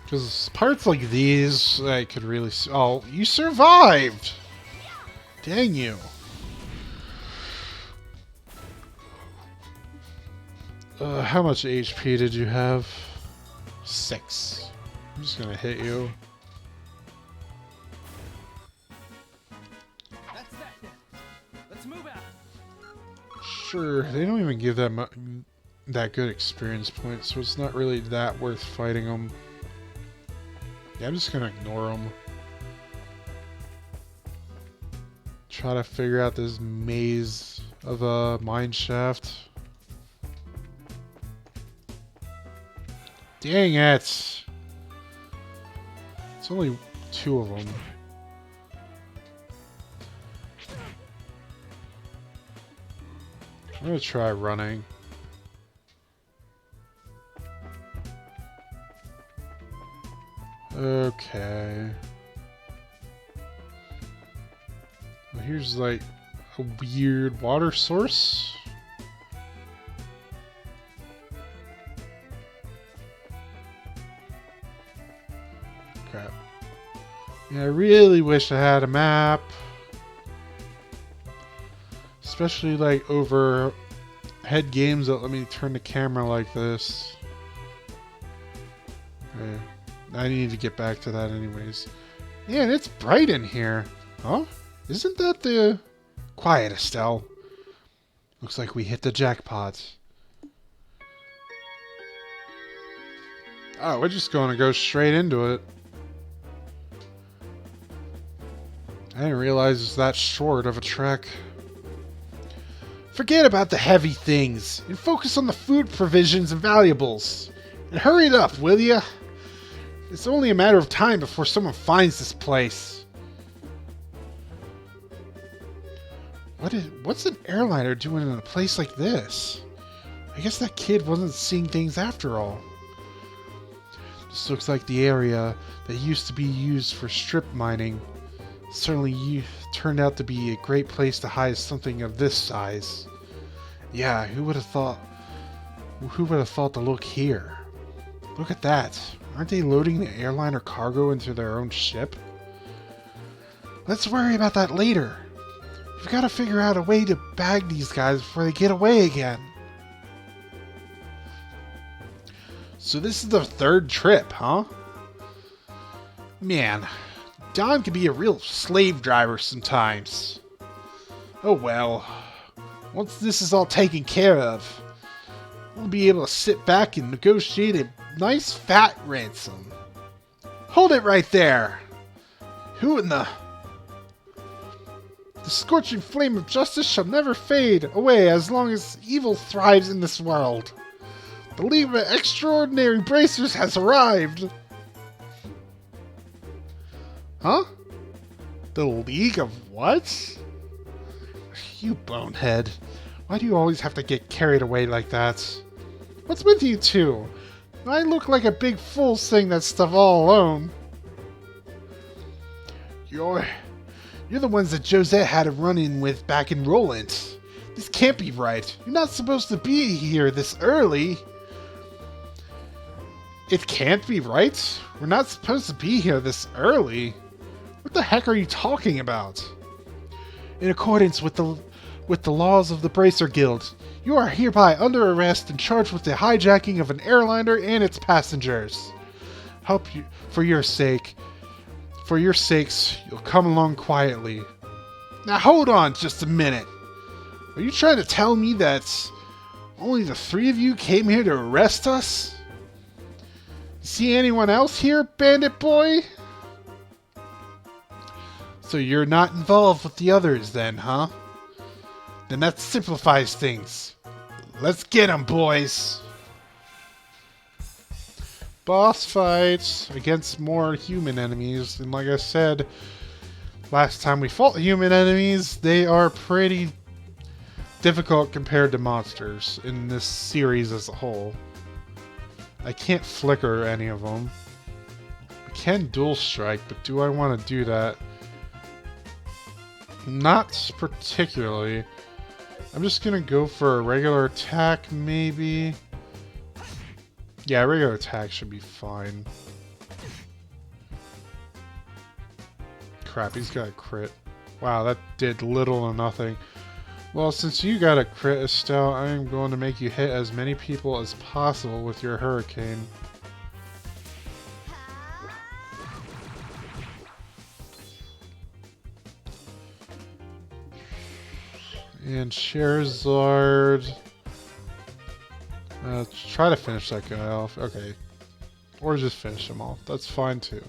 Because parts like these, I could really... Oh, you survived! Dang you. How much HP did you have? 6. I'm just gonna hit you. That's that then. Let's move out. Sure, they don't even give that good experience points, so it's not really that worth fighting them. Yeah, I'm just gonna ignore them. Try to figure out this maze of a mine shaft. Dang it! It's only 2 of them. I'm gonna try running. Okay. Well, here's like a weird water source. Crap. Yeah, I really wish I had a map. Especially like overhead games that let me turn the camera like this. Okay. I need to get back to that anyways. Man, it's bright in here. Huh? Isn't that the... Quiet, Estelle. Looks like we hit the jackpot. Oh, we're just going to go straight into it. I didn't realize it's that short of a trek. Forget about the heavy things and focus on the food provisions and valuables. And hurry it up, will ya? It's only a matter of time before someone finds this place. What's an airliner doing in a place like this? I guess that kid wasn't seeing things after all. This looks like the area that used to be used for strip mining. Certainly turned out to be a great place to hide something of this size. Yeah, who would have thought to look here? Look at that. Aren't they loading the airliner cargo into their own ship? Let's worry about that later. We've got to figure out a way to bag these guys before they get away again. So this is the third trip, huh? Man, Don can be a real slave driver sometimes. Oh well. Once this is all taken care of, we'll be able to sit back and negotiate a nice fat ransom. Hold it right there! Who in the... The scorching flame of justice shall never fade away as long as evil thrives in this world. The League of Extraordinary Bracers has arrived! Huh? The League of what? You bonehead. Why do you always have to get carried away like that? What's with you two? I look like a big fool saying that stuff all alone. You're the ones that Josette had a run-in with back in Roland. This can't be right. You're not supposed to be here this early. It can't be right? We're not supposed to be here this early. What the heck are you talking about? In accordance with the laws of the Bracer Guild, you are hereby under arrest and charged with the hijacking of an airliner and its passengers. Help you for your sake. For your sakes, you'll come along quietly. Now hold on just a minute. Are you trying to tell me that only the three of you came here to arrest us? See anyone else here, bandit boy? So you're not involved with the others then, huh? Then that simplifies things. Let's get 'em, boys! Boss fights against more human enemies, and like I said, last time we fought human enemies, they are pretty difficult compared to monsters in this series as a whole. I can't flicker any of them. I can dual strike, but do I want to do that? Not particularly. I'm just gonna go for a regular attack, maybe. Yeah, regular attack should be fine. Crap, he's got a crit. Wow, that did little or nothing. Well, since you got a crit, Estelle, I am going to make you hit as many people as possible with your hurricane. And Charizard... try to finish that guy off. Okay. Or just finish him off. That's fine too.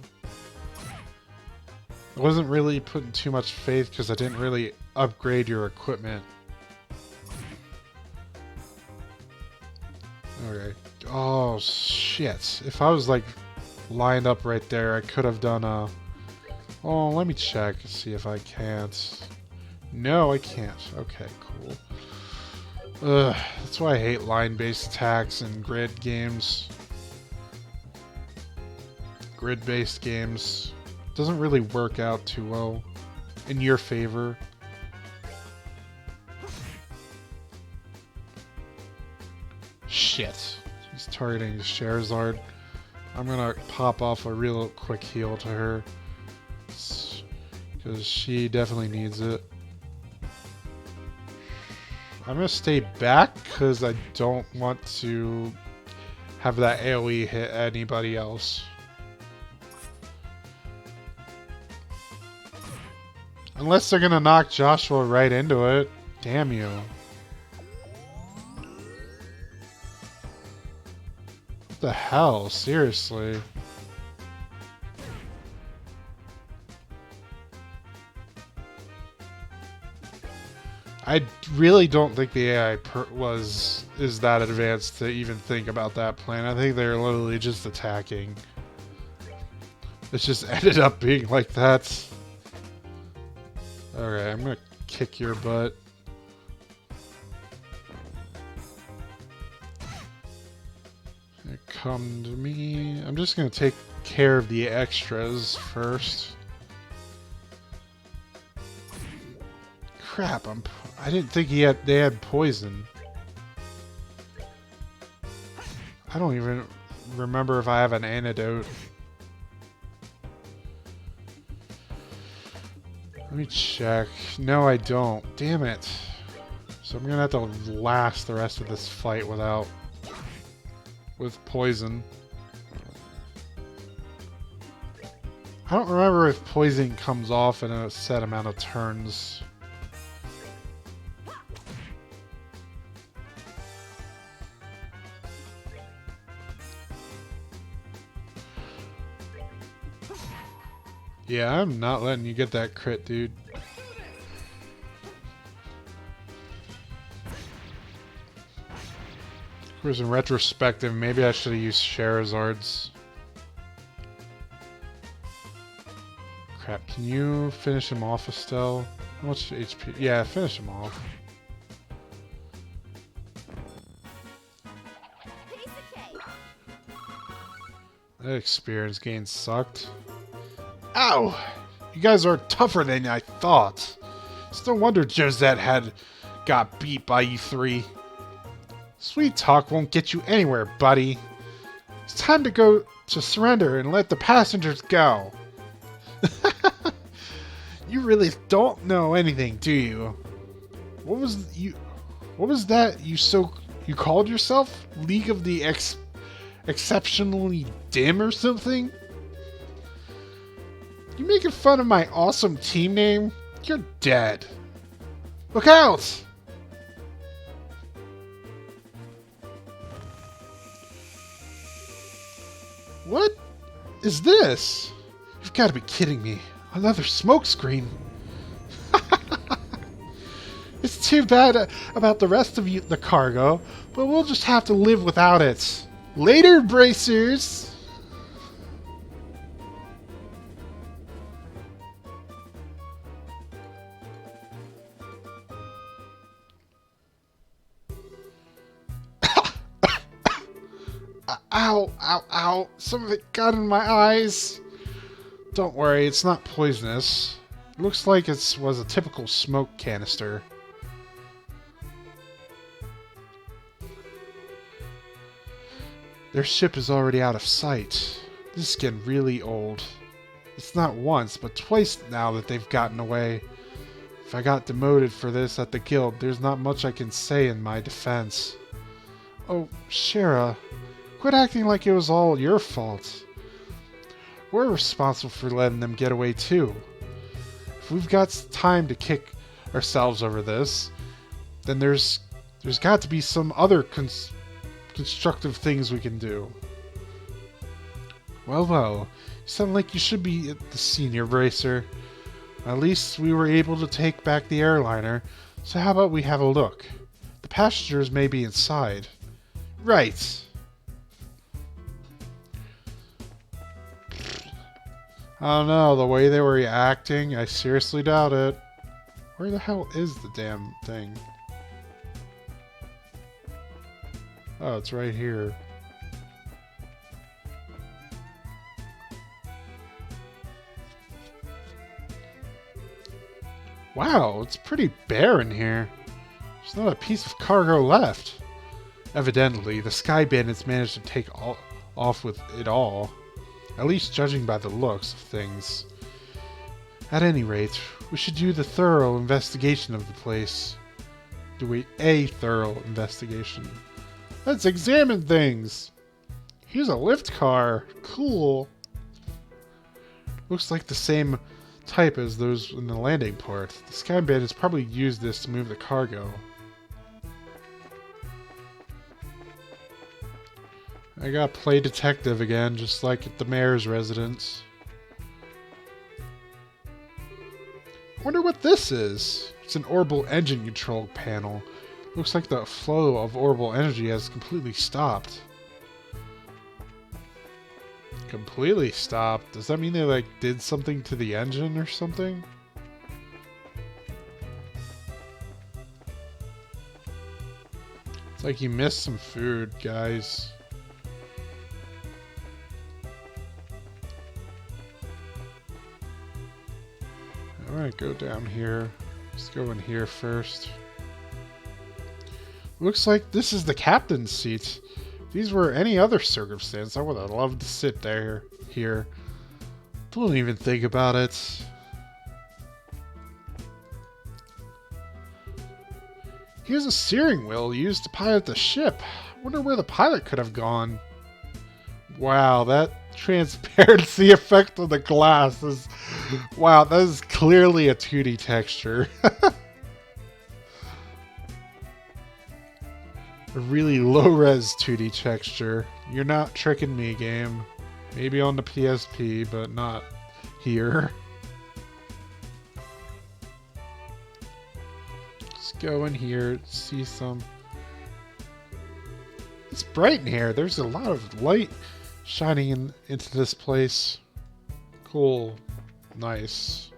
I wasn't really putting too much faith because I didn't really upgrade your equipment. Okay. Oh, shit. If I was, like, lined up right there, I could have done a... Oh, let me check and see if I can't. No, I can't. Okay, cool. Ugh, that's why I hate line-based attacks in grid games. Grid-based games doesn't really work out too well in your favor. Shit. He's targeting Charizard. I'm gonna pop off a real quick heal to her, because she definitely needs it. I'm gonna stay back because I don't want to have that AoE hit anybody else. Unless they're gonna knock Joshua right into it. Damn you. What the hell? Seriously. I really don't think the AI is that advanced to even think about that plan. I think they're literally just attacking. It just ended up being like that. Alright, I'm gonna kick your butt. Come to me. I'm just gonna take care of the extras first. Crap, I didn't think they had poison. I don't even remember if I have an antidote. Let me check. No, I don't. Damn it. So I'm gonna have to last the rest of this fight with poison. I don't remember if poison comes off in a set amount of turns. Yeah, I'm not letting you get that crit, dude. Of course, in retrospective, maybe I should have used Charizard's. Crap, can you finish him off, Estelle? How much HP? Yeah, finish him off. That experience gain sucked. Ow! You guys are tougher than I thought. It's no wonder Josette got beat by you three. Sweet talk won't get you anywhere, buddy. It's time to go to surrender and let the passengers go. You really don't know anything, do you? What was that you called yourself? League of the Exceptionally Dim or something? You making fun of my awesome team name? You're dead. Look out! What is this? You've got to be kidding me. Another smokescreen. It's too bad about the rest of the cargo, but we'll just have to live without it. Later, bracers! Ow, ow, ow. Some of it got in my eyes. Don't worry, it's not poisonous. It looks like it was a typical smoke canister. Their ship is already out of sight. This is getting really old. It's not once, but twice now that they've gotten away. If I got demoted for this at the guild, there's not much I can say in my defense. Oh, Shara. Quit acting like it was all your fault. We're responsible for letting them get away too. If we've got time to kick ourselves over this, then there's got to be some other constructive things we can do. Well, you sound like you should be the senior bracer. At least we were able to take back the airliner, so how about we have a look? The passengers may be inside. Right. I don't know, the way they were reacting, I seriously doubt it. Where the hell is the damn thing? Oh, it's right here. Wow, it's pretty bare in here. There's not a piece of cargo left. Evidently, the Sky Bandits managed to take off with it all. At least judging by the looks of things. At any rate, we should do the thorough investigation of the place. A thorough investigation. Let's examine things! Here's a lift car. Cool. Looks like the same type as those in the landing port. The Sky Bandits probably used this to move the cargo. I gotta play detective again, just like at the mayor's residence. Wonder what this is. It's an orbital engine control panel. Looks like the flow of orbital energy has completely stopped. Completely stopped? Does that mean they like did something to the engine or something? It's like you missed some food, guys. Alright, go down here. Let's go in here first. Looks like this is the captain's seat. If these were any other circumstance, I would have loved to sit here. Don't even think about it. Here's a steering wheel used to pilot the ship. I wonder where the pilot could have gone. Wow, that transparency effect on the glass is... Wow, that is clearly a 2D texture. A really low-res 2D texture. You're not tricking me, game. Maybe on the PSP, but not here. Let's go in here, see some... It's bright in here. There's a lot of light shining into this place. Cool. Nice.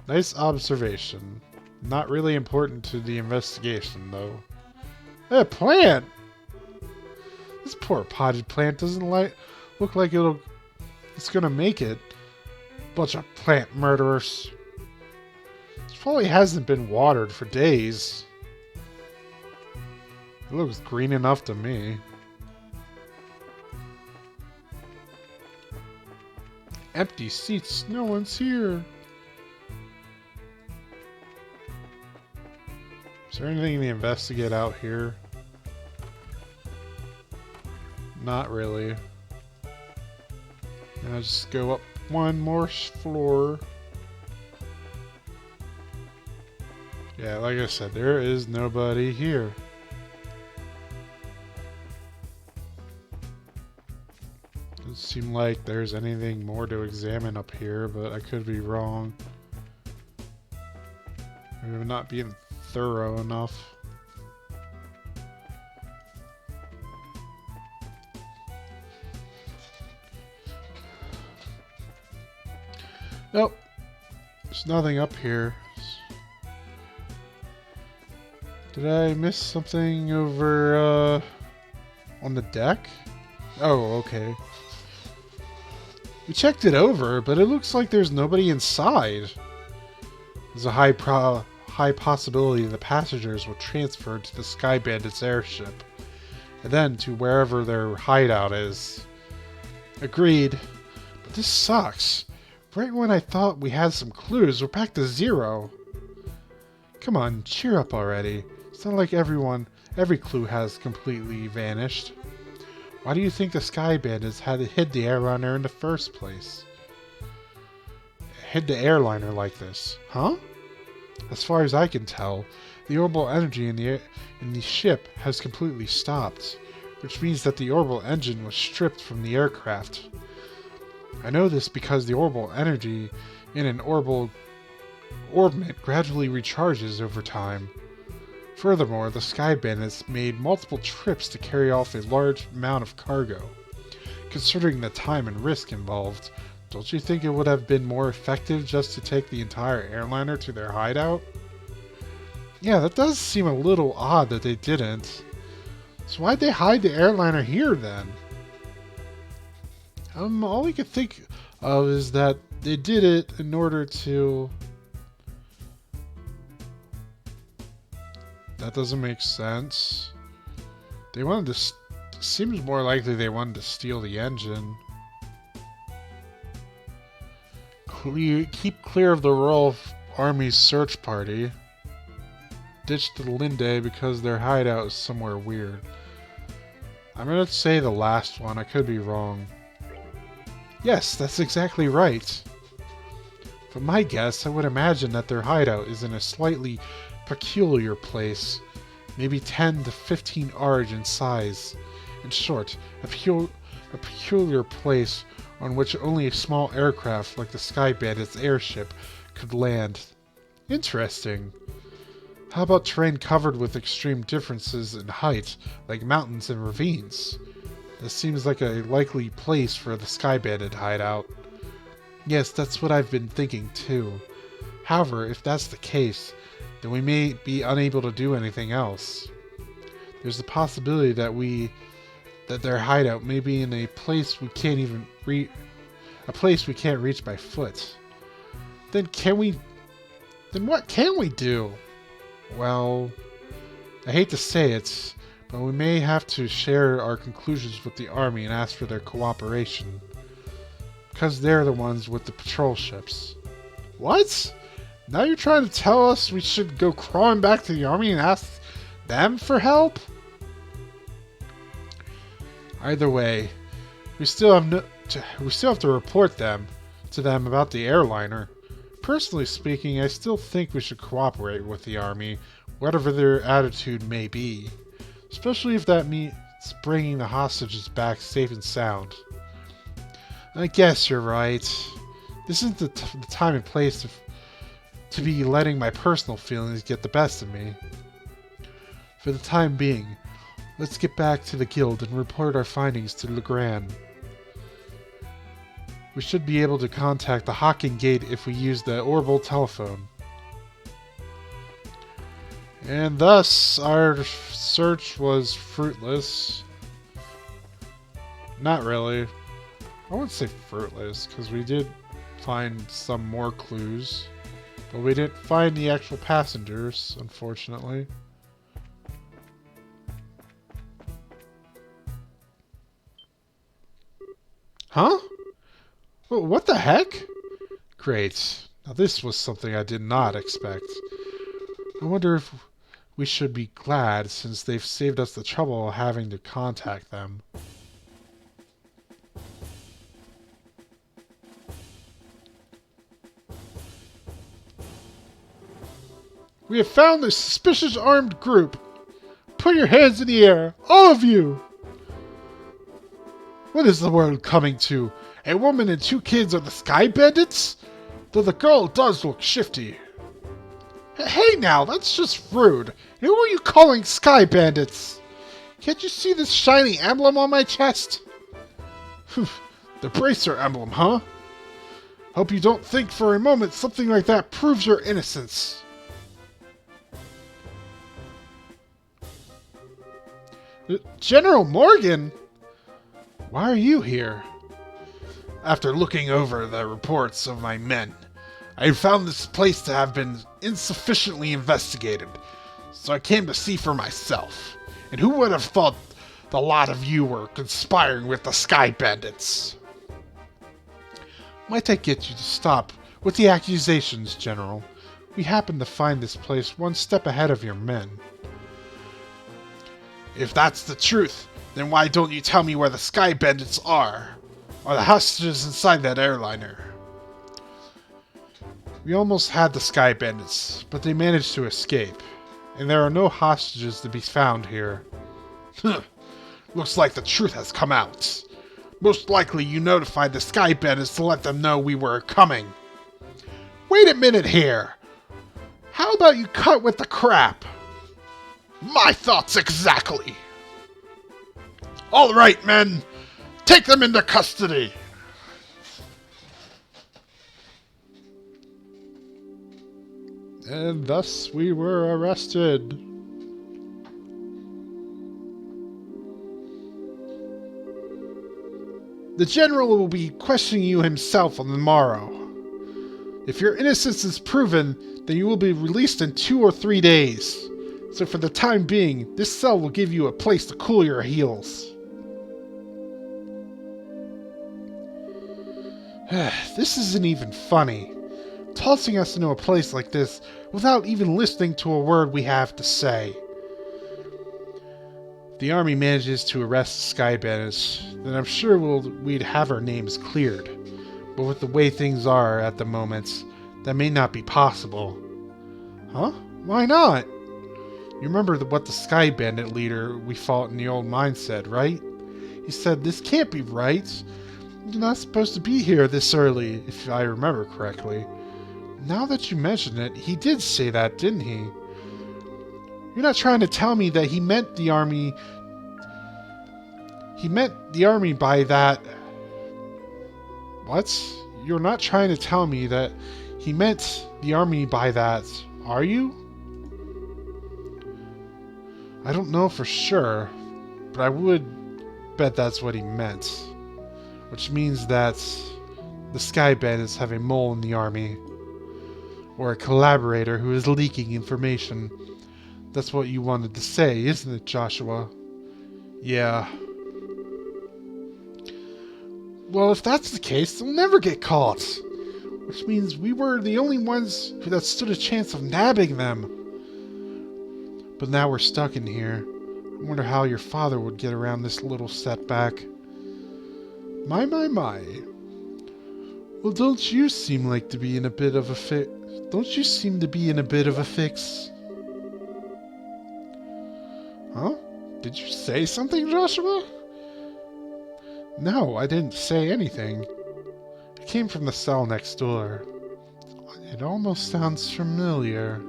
Nice observation. Not really important to the investigation, though. Hey, plant! This poor potted plant doesn't look like it's gonna make it. Bunch of plant murderers. This probably hasn't been watered for days. It looks green enough to me. Empty seats, no one's here. Is there anything to investigate out here? Not really. Now just go up one more floor. Yeah, like I said, there is nobody here. Doesn't seem like there's anything more to examine up here, but I could be wrong. Maybe I'm not being thorough enough. Nope. There's nothing up here. Did I miss something over on the deck? Oh, okay. We checked it over, but it looks like there's nobody inside. There's a high possibility the passengers were transferred to the Sky Bandits airship, and then to wherever their hideout is. Agreed. But this sucks. Right when I thought we had some clues, we're back to zero. Come on, cheer up already. It's not like every clue has completely vanished. Why do you think the Sky Bandits had hid the airliner in the first place? Hid the airliner like this, huh? As far as I can tell, the orbital energy in the ship has completely stopped, which means that the orbital engine was stripped from the aircraft. I know this because the orbital energy in an orbital orbit gradually recharges over time. Furthermore, the Sky Bandits made multiple trips to carry off a large amount of cargo. Considering the time and risk involved, don't you think it would have been more effective just to take the entire airliner to their hideout? Yeah, that does seem a little odd that they didn't. So why'd they hide the airliner here then? All we could think of is that they did it in order to... That doesn't make sense. They wanted to... Seems more likely they wanted to steal the engine. Keep clear of the Royal Army's search party. Ditch the Linde because their hideout is somewhere weird. I'm gonna say the last one. I could be wrong. Yes, that's exactly right. From my guess, I would imagine that their hideout is in a slightly peculiar place. Maybe 10 to 15 arg in size. In short, a peculiar place on which only a small aircraft like the Sky Bandits airship could land. Interesting. How about terrain covered with extreme differences in height, like mountains and ravines? This seems like a likely place for the Sky Bandit hideout. Yes, that's what I've been thinking too. However, if that's the case, then we may be unable to do anything else. There's the possibility that their hideout may be in a place we can't even reach by foot. Then what can we do? Well, I hate to say it, but we may have to share our conclusions with the army and ask for their cooperation. Because they're the ones with the patrol ships. What? Now you're trying to tell us we should go crawling back to the army and ask them for help? Either way, we still have to report to them about the airliner. Personally speaking, I still think we should cooperate with the army, whatever their attitude may be. Especially if that means bringing the hostages back safe and sound. I guess you're right. This isn't the time and place to be letting my personal feelings get the best of me. For the time being, let's get back to the guild and report our findings to Legrand. We should be able to contact the Hawking Gate if we use the orbital telephone. And thus, our search was fruitless. Not really. I wouldn't say fruitless, because we did find some more clues. But we didn't find the actual passengers, unfortunately. Huh? What the heck? Great. Now this was something I did not expect. I wonder if we should be glad since they've saved us the trouble of having to contact them. We have found this suspicious armed group. Put your hands in the air, all of you! What is the world coming to? A woman and 2 kids are the Sky Bandits? Though the girl does look shifty. Hey now, that's just rude. Who are you calling Sky Bandits? Can't you see this shiny emblem on my chest? The bracer emblem, huh? Hope you don't think for a moment something like that proves your innocence. General Morgan? Why are you here? After looking over the reports of my men, I found this place to have been insufficiently investigated, so I came to see for myself. And who would have thought the lot of you were conspiring with the Sky Bandits? Might I get you to stop with the accusations, General? We happen to find this place one step ahead of your men. If that's the truth, then why don't you tell me where the Sky Bandits are? Or the hostages inside that airliner? We almost had the Sky Bandits, but they managed to escape. And there are no hostages to be found here. Looks like the truth has come out. Most likely you notified the Sky Bandits to let them know we were coming. Wait a minute here! How about you cut with the crap? My thoughts exactly! Alright, men! Take them into custody! And thus we were arrested. The general will be questioning you himself on the morrow. If your innocence is proven, then you will be released in 2 or 3 days. So for the time being, this cell will give you a place to cool your heels. This isn't even funny. Tossing us into a place like this without even listening to a word we have to say. If the army manages to arrest the Sky Bandits, then I'm sure we'd have our names cleared. But with the way things are at the moment, that may not be possible. Huh? Why not? You remember what the Sky Bandit leader we fought in the old mine said, right? He said, "This can't be right. You're not supposed to be here this early," if I remember correctly. Now that you mention it, he did say that, didn't he? You're not trying to tell me that he meant the army... He meant the army by that... What? You're not trying to tell me that he meant the army by that, are you? I don't know for sure, but I would bet that's what he meant. Which means that the Sky Bandits have a mole in the army. Or a collaborator who is leaking information. That's what you wanted to say, isn't it, Joshua? Yeah. Well, if that's the case, they'll never get caught. Which means we were the only ones that stood a chance of nabbing them. But now we're stuck in here. I wonder how your father would get around this little setback. My. Well, don't you seem to be in a bit of a fix? Huh? Did you say something, Joshua? No, I didn't say anything. It came from the cell next door. It almost sounds familiar.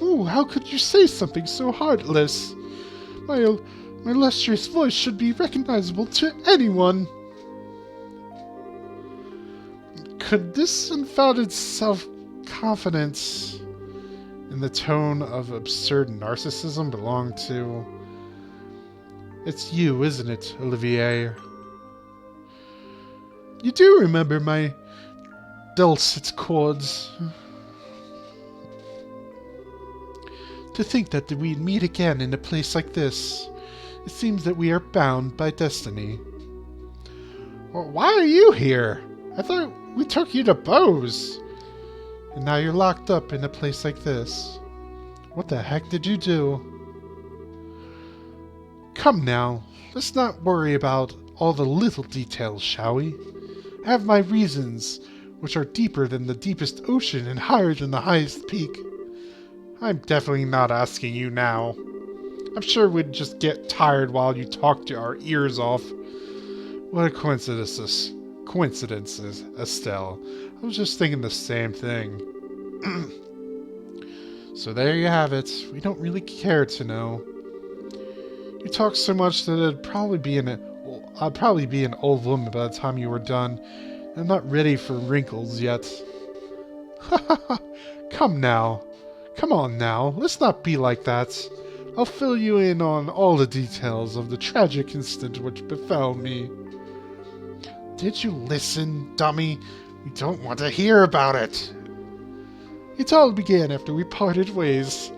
Oh, how could you say something so heartless? My illustrious voice should be recognizable to anyone. Could this unfounded self-confidence in the tone of absurd narcissism belong to... It's you, isn't it, Olivier? You do remember my dulcet chords. To think that we'd meet again in a place like this. It seems that we are bound by destiny. Well, why are you here? I thought we took you to Bose. And now you're locked up in a place like this. What the heck did you do? Come now, let's not worry about all the little details, shall we? I have my reasons, which are deeper than the deepest ocean and higher than the highest peak. I'm definitely not asking you now. I'm sure we'd just get tired while you talked our ears off. What a coincidence, Estelle. I was just thinking the same thing. So there you have it. We don't really care to know. You talk so much that I'd probably be an old woman by the time you were done. I'm not ready for wrinkles yet. Come on now, let's not be like that. I'll fill you in on all the details of the tragic incident which befell me. Did you listen, dummy? We don't want to hear about it. It all began after we parted ways.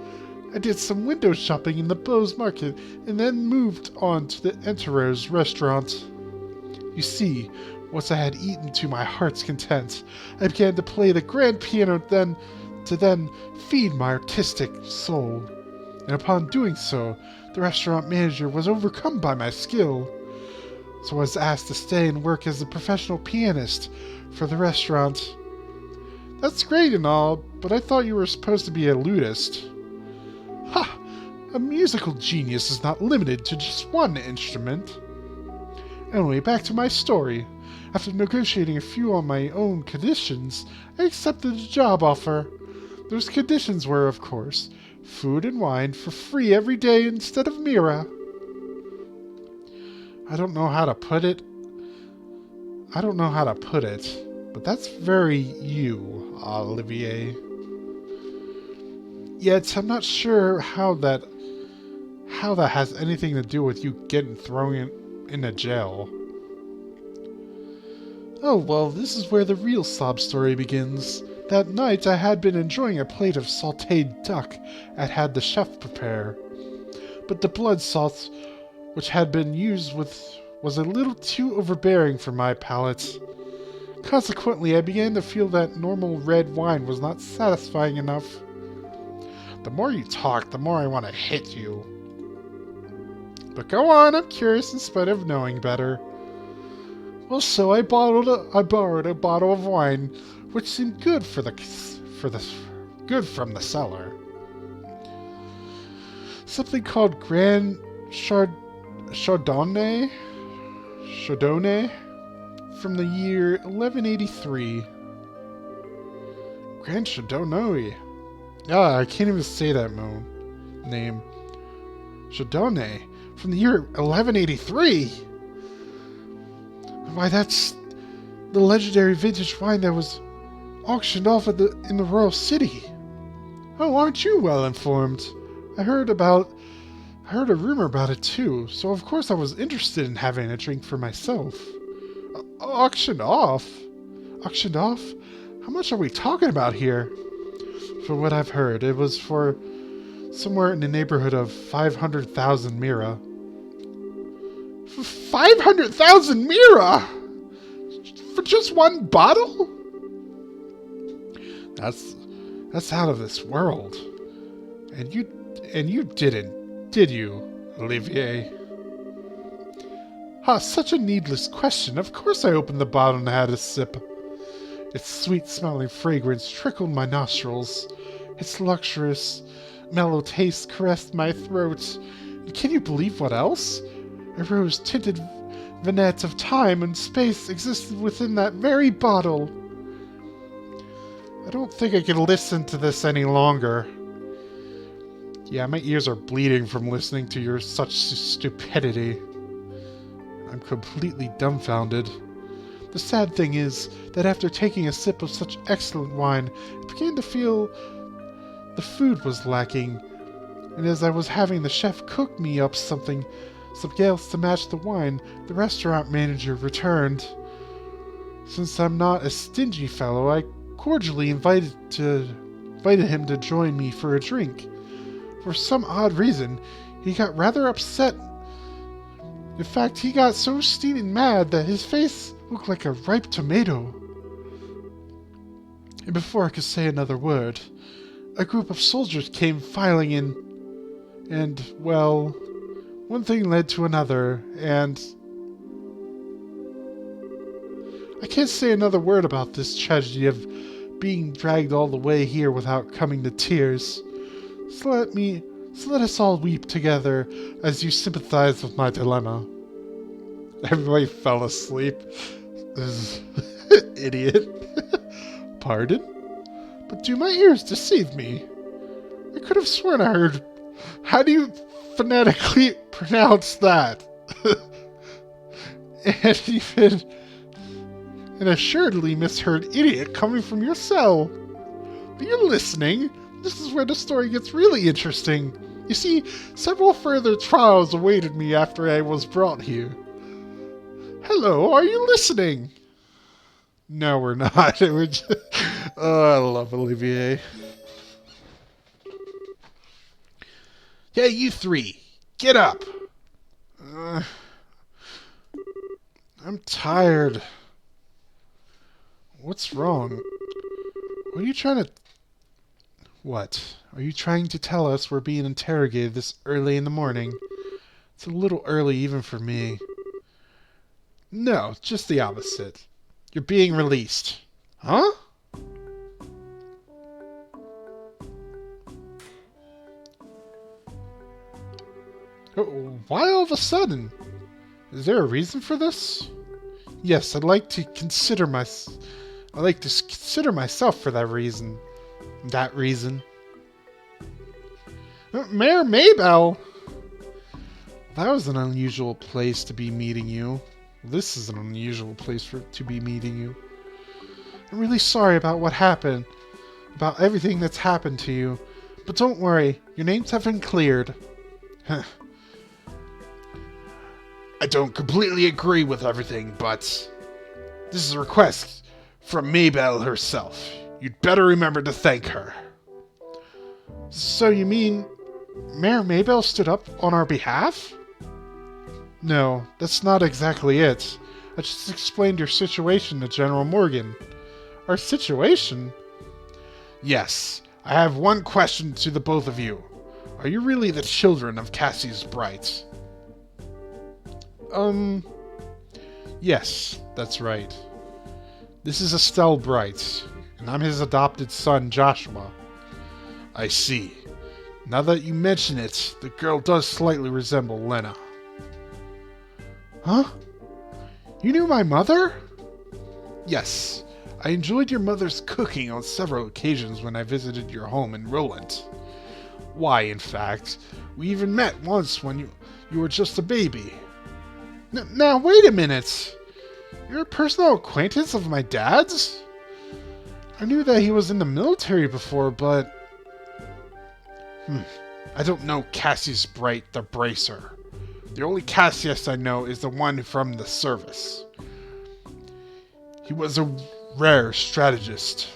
I did some window shopping in the Bose Market and then moved on to the Entero's restaurant. You see, once I had eaten to my heart's content, I began to play the grand piano to feed my artistic soul. And upon doing so, the restaurant manager was overcome by my skill. So I was asked to stay and work as a professional pianist for the restaurant. That's great and all, but I thought you were supposed to be a lutist. Ha! A musical genius is not limited to just one instrument. Anyway, back to my story. After negotiating a few on my own conditions, I accepted a job offer. Those conditions were, of course, food and wine for free every day instead of Mira. I don't know how to put it, but that's very you, Olivier. Yet I'm not sure how that has anything to do with you getting thrown in a jail. Oh, well, this is where the real sob story begins. That night I had been enjoying a plate of sautéed duck I had the chef prepare. But the blood sauce which had been used was a little too overbearing for my palate. Consequently, I began to feel that normal red wine was not satisfying enough. The more you talk, the more I want to hit you. But go on, I'm curious in spite of knowing better. Well, so I borrowed a bottle of wine, which seemed good good from the cellar. Something called Grand Chardonnay from the year 1183. Grand Chardonnay. Ah, I can't even say that name. Chardonnay from the year 1183. Why, that's the legendary vintage wine that was auctioned off in the royal city. Oh, aren't you well informed? I heard a rumor about it too, so of course I was interested in having a drink for myself. Auctioned off? Auctioned off? How much are we talking about here? From what I've heard, it was for somewhere in the neighborhood of 500,000 mira. 500,000 mira? For just one bottle? That's out of this world. And you didn't, did you, Olivier? Such a needless question. Of course I opened the bottle and had a sip. Its sweet-smelling fragrance trickled my nostrils. Its luxurious, mellow taste caressed my throat. And can you believe what else? A rose-tinted vignette of time and space existed within that very bottle. I don't think I can listen to this any longer. Yeah, my ears are bleeding from listening to your such stupidity. I'm completely dumbfounded. The sad thing is that after taking a sip of such excellent wine, I began to feel the food was lacking, and as I was having the chef cook me up something else to match the wine, the restaurant manager returned. Since I'm not a stingy fellow, I cordially invited him to join me for a drink. For some odd reason, he got rather upset. In fact, he got so steaming mad that his face looked like a ripe tomato. And before I could say another word, a group of soldiers came filing in, and, well, one thing led to another, and I can't say another word about this tragedy of being dragged all the way here without coming to tears. So let us all weep together as you sympathize with my dilemma. Everybody fell asleep. Idiot. Pardon? But do my ears deceive me? I could have sworn I heard... How do you phonetically pronounce that? And assuredly misheard idiot coming from your cell. Are you listening? This is where the story gets really interesting. You see, several further trials awaited me after I was brought here. Hello, are you listening? No, we're not. We're just... Oh, I love Olivier. Yeah, you three, get up. I'm tired. What's wrong? What are you trying to... What? Are you trying to tell us we're being interrogated this early in the morning? It's a little early even for me. No, just the opposite. You're being released. Huh? Why all of a sudden? Is there a reason for this? Yes, I'd like to consider myself for that reason. Mayor Maybell! That was an unusual place to be meeting you. This is an unusual place to be meeting you. I'm really sorry about what happened. About everything that's happened to you. But don't worry, your names have been cleared. I don't completely agree with everything, but... This is a request from Maybelle herself. You'd better remember to thank her. So you mean Mayor Maybelle stood up on our behalf? No, that's not exactly it. I just explained your situation to General Morgan. Our situation? Yes, I have one question to the both of you. Are you really the children of Cassius Bright? Yes, that's right. This is Estelle Bright, and I'm his adopted son, Joshua. I see. Now that you mention it, the girl does slightly resemble Lena. Huh? You knew my mother? Yes, I enjoyed your mother's cooking on several occasions when I visited your home in Roland. Why, in fact, we even met once when you were just a baby. Now, wait a minute. You're a personal acquaintance of my dad's? I knew that he was in the military before, but... I don't know Cassius Bright the Bracer. The only Cassius I know is the one from the service. He was a rare strategist.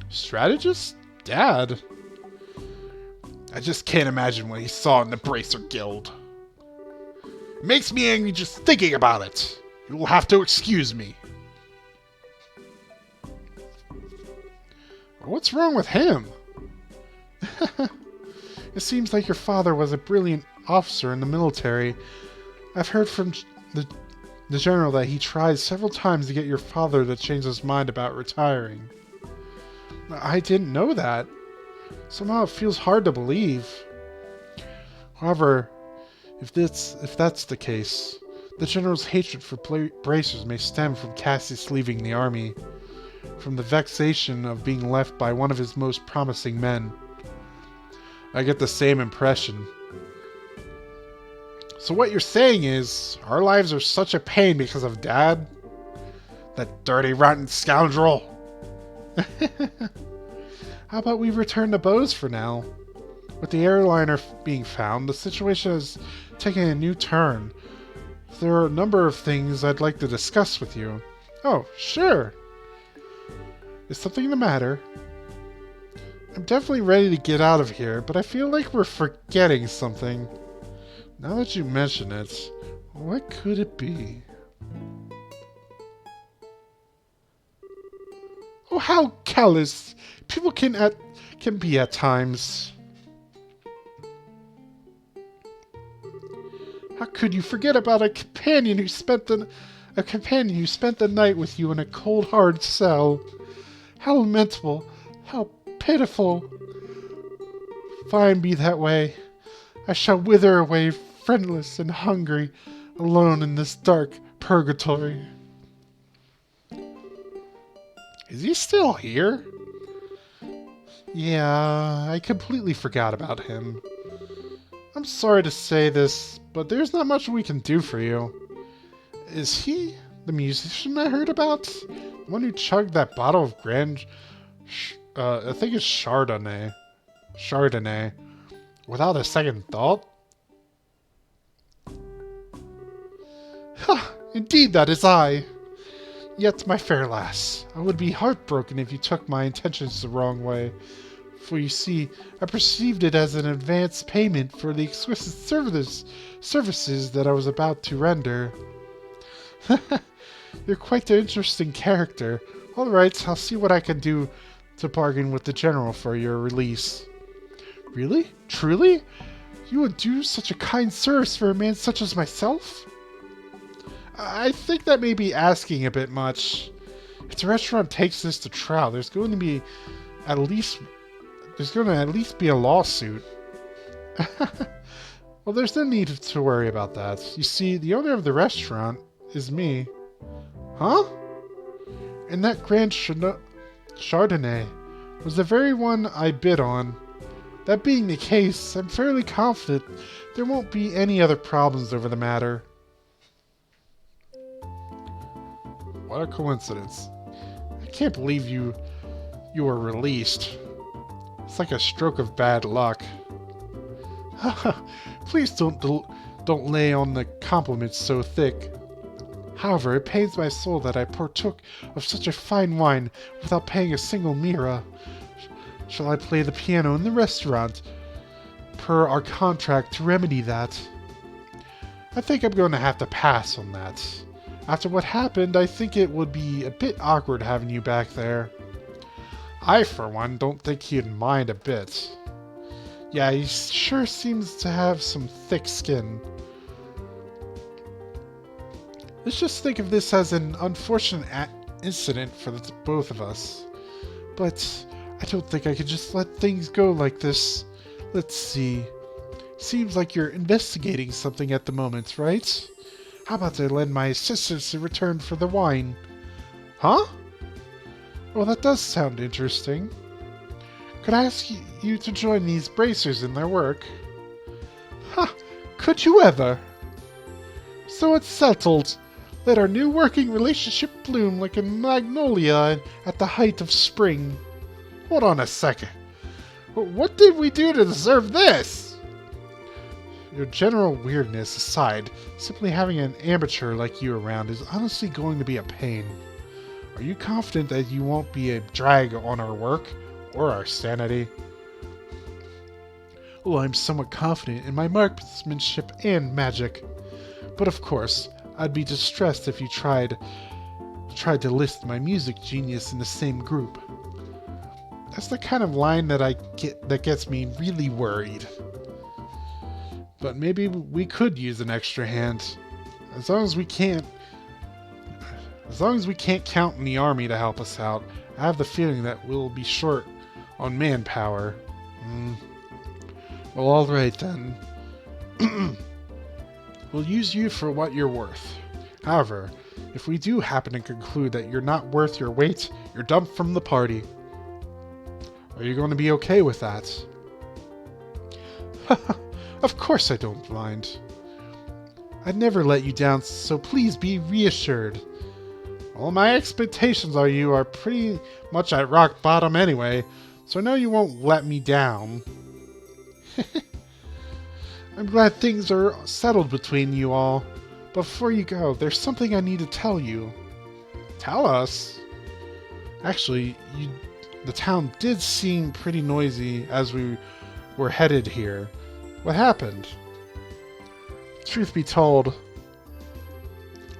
Strategist? Dad? I just can't imagine what he saw in the Bracer Guild. It makes me angry just thinking about it. You will have to excuse me. What's wrong with him? It seems like your father was a brilliant officer in the military. I've heard from the general that he tried several times to get your father to change his mind about retiring. I didn't know that. Somehow it feels hard to believe. However, if that's the case, the general's hatred for bracers may stem from Cassius leaving the army, from the vexation of being left by one of his most promising men. I get the same impression. So what you're saying is, our lives are such a pain because of Dad? That dirty, rotten scoundrel! How about we return to Bose for now? With the airliner being found, the situation has taken a new turn. There are a number of things I'd like to discuss with you. Oh, sure. Is something the matter? I'm definitely ready to get out of here, but I feel like we're forgetting something. Now that you mention it, what could it be? Oh, how callous people can be at times. How could you forget about a companion who spent the night with you in a cold, hard cell? How lamentable, how pitiful. Fine, be that way. I shall wither away, friendless and hungry, alone in this dark purgatory. Is he still here? Yeah, I completely forgot about him. I'm sorry to say this, but there's not much we can do for you. Is he the musician I heard about? The one who chugged that bottle of I think it's Chardonnay, without a second thought? Ha! Indeed, that is I. Yet, my fair lass, I would be heartbroken if you took my intentions the wrong way. For you see, I perceived it as an advance payment for the exquisite services that I was about to render. You're quite an interesting character. Alright, I'll see what I can do to bargain with the general for your release. Really? Truly? You would do such a kind service for a man such as myself? I think that may be asking a bit much. If the restaurant takes this to trial, there's going to at least be a lawsuit. Well, there's no need to worry about that. You see, the owner of the restaurant is me. Huh? And that Grand Chardonnay was the very one I bid on. That being the case, I'm fairly confident there won't be any other problems over the matter. What a coincidence. I can't believe you were released. It's like a stroke of bad luck. Please don't lay on the compliments so thick. However, it pains my soul that I partook of such a fine wine without paying a single lira. Shall I play the piano in the restaurant, per our contract, to remedy that? I think I'm going to have to pass on that. After what happened, I think it would be a bit awkward having you back there. I, for one, don't think he'd mind a bit. Yeah, he sure seems to have some thick skin. Let's just think of this as an unfortunate incident for the both of us. But I don't think I could just let things go like this. Let's see. Seems like you're investigating something at the moment, right? How about I lend my assistance in return for the wine? Huh? Well, that does sound interesting. Could I ask you to join these bracers in their work? Ha! Could you ever? So it's settled. Let our new working relationship bloom like a magnolia at the height of spring. Hold on a second. What did we do to deserve this? Your general weirdness aside, simply having an amateur like you around is honestly going to be a pain. Are you confident that you won't be a drag on our work or our sanity? Oh, I'm somewhat confident in my marksmanship and magic. But of course, I'd be distressed if you tried to list my music genius in the same group. That's the kind of line that gets me really worried. But maybe we could use an extra hand. As long as we can't count on the army to help us out, I have the feeling that we'll be short on manpower. Well, alright then. We'll use you for what you're worth. However, if we do happen to conclude that you're not worth your weight, you're dumped from the party. Are you going to be okay with that? Of course I don't mind. I'd never let you down, so please be reassured. Well, my expectations of you are pretty much at rock bottom anyway, so I know you won't let me down. I'm glad things are settled between you all. But before you go, there's something I need to tell you. Tell us? Actually, the town did seem pretty noisy as we were headed here. What happened? Truth be told,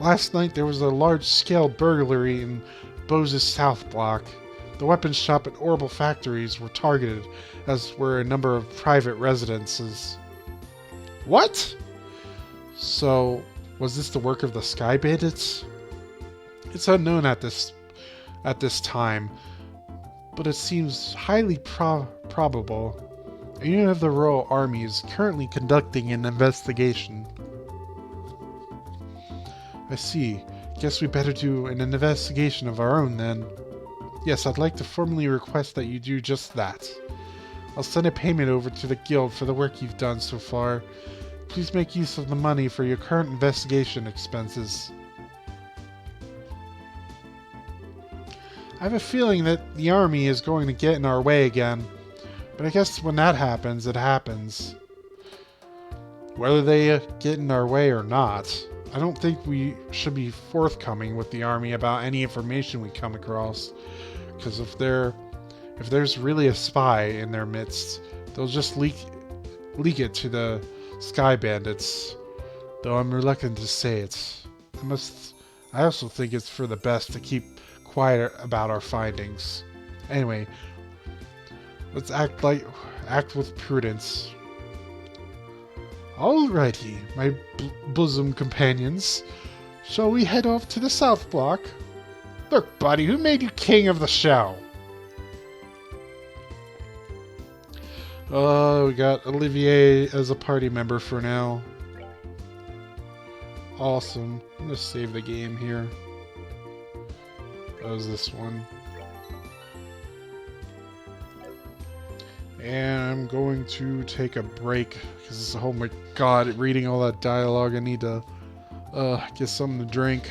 last night there was a large-scale burglary in Bose's South Block. The weapons shop and Orbital factories were targeted, as were a number of private residences. What? So, was this the work of the Sky Bandits? It's unknown at this time, but it seems highly probable. A unit of the Royal Army is currently conducting an investigation. I see. Guess we better do an investigation of our own then. Yes, I'd like to formally request that you do just that. I'll send a payment over to the guild for the work you've done so far. Please make use of the money for your current investigation expenses. I have a feeling that the army is going to get in our way again. But I guess when that happens, it happens. Whether they get in our way or not, I don't think we should be forthcoming with the army about any information we come across. Because if there's really a spy in their midst, they'll just leak it to the Sky Bandits. Though I'm reluctant to say it. I also think it's for the best to keep quiet about our findings. Anyway, let's act with prudence. Alrighty, my bosom companions. Shall we head off to the South Block? Look, buddy, who made you king of the show? We got Olivier as a party member for now. Awesome. I'm gonna save the game here. That was this one. And I'm going to take a break because, oh my god, reading all that dialogue, I need to get something to drink.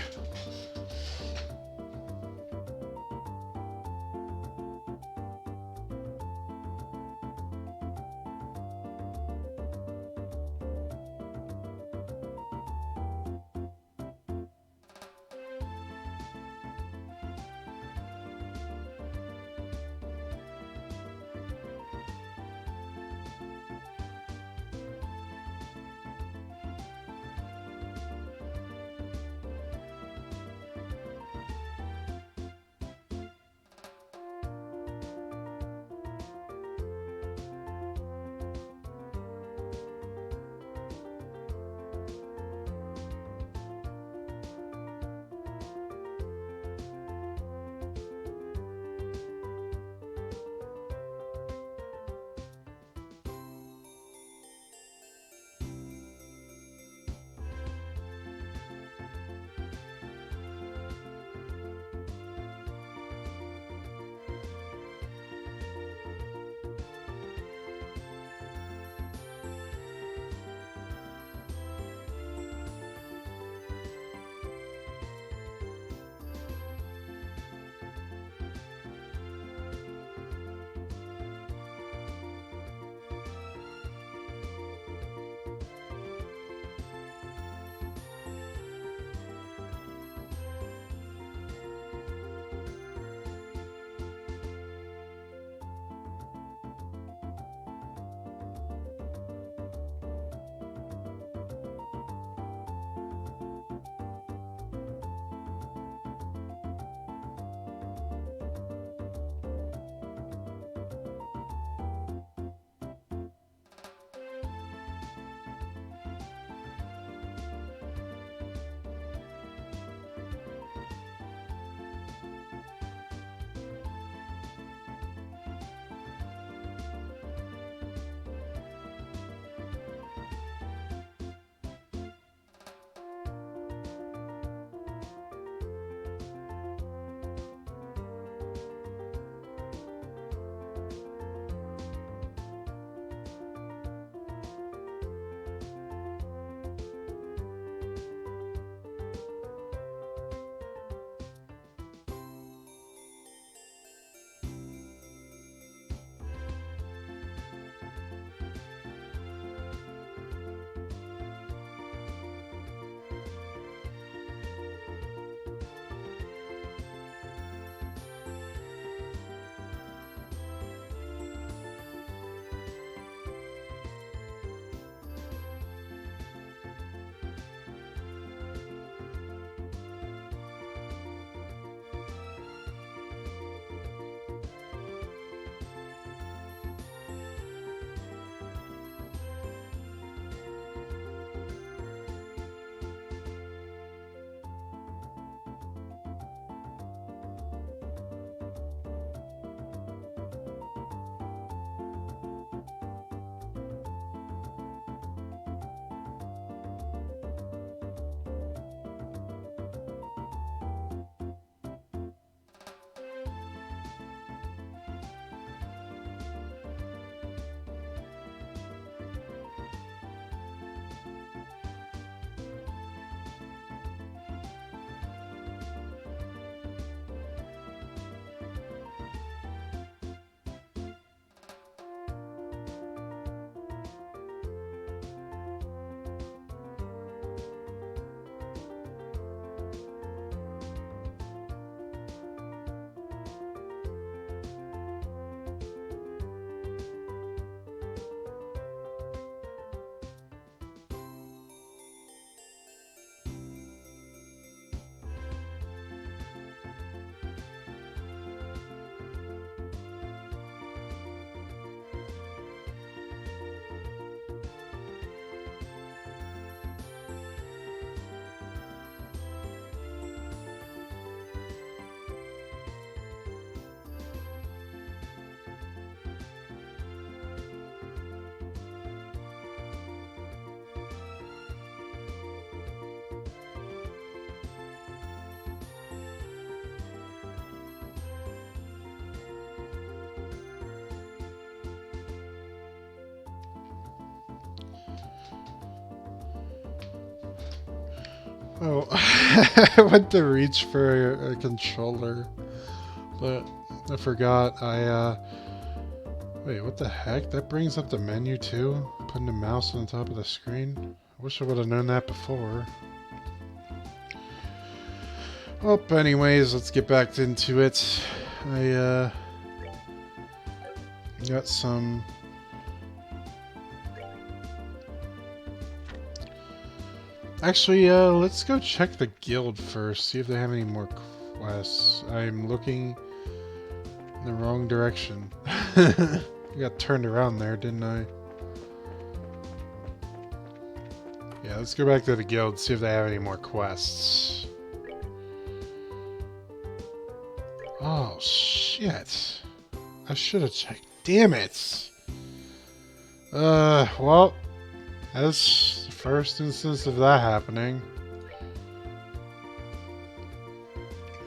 Oh, I went to reach for a controller, but I forgot. Wait, what the heck? That brings up the menu too? Putting the mouse on top of the screen? I wish I would have known that before. Well, anyways, let's get back into it. I got some... Actually, let's go check the guild first, see if they have any more quests. I'm looking in the wrong direction. I got turned around there, didn't I? Yeah, let's go back to the guild, see if they have any more quests. Oh, shit. I should have checked. Damn it! Well, that's the first instance of that happening.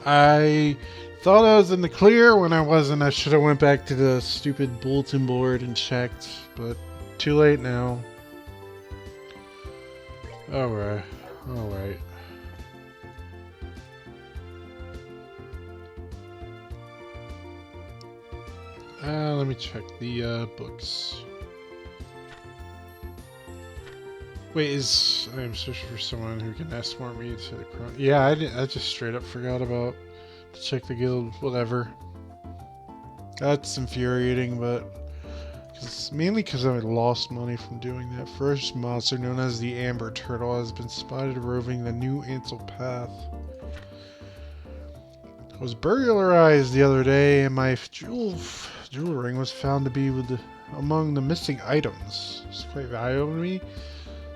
I thought I was in the clear when I wasn't. I should have went back to the stupid bulletin board and checked, but too late now. Alright, alright. Let me check the books. Wait, I'm searching for someone who can escort me to the crown. Yeah, I just straight up forgot about to check the guild. Whatever. That's infuriating, but mainly because I lost money from doing that. First monster, known as the Amber Turtle, has been spotted roving the New Ansel Path. I was burglarized the other day, and my jewel ring was found to be among the missing items. It's quite valuable to me.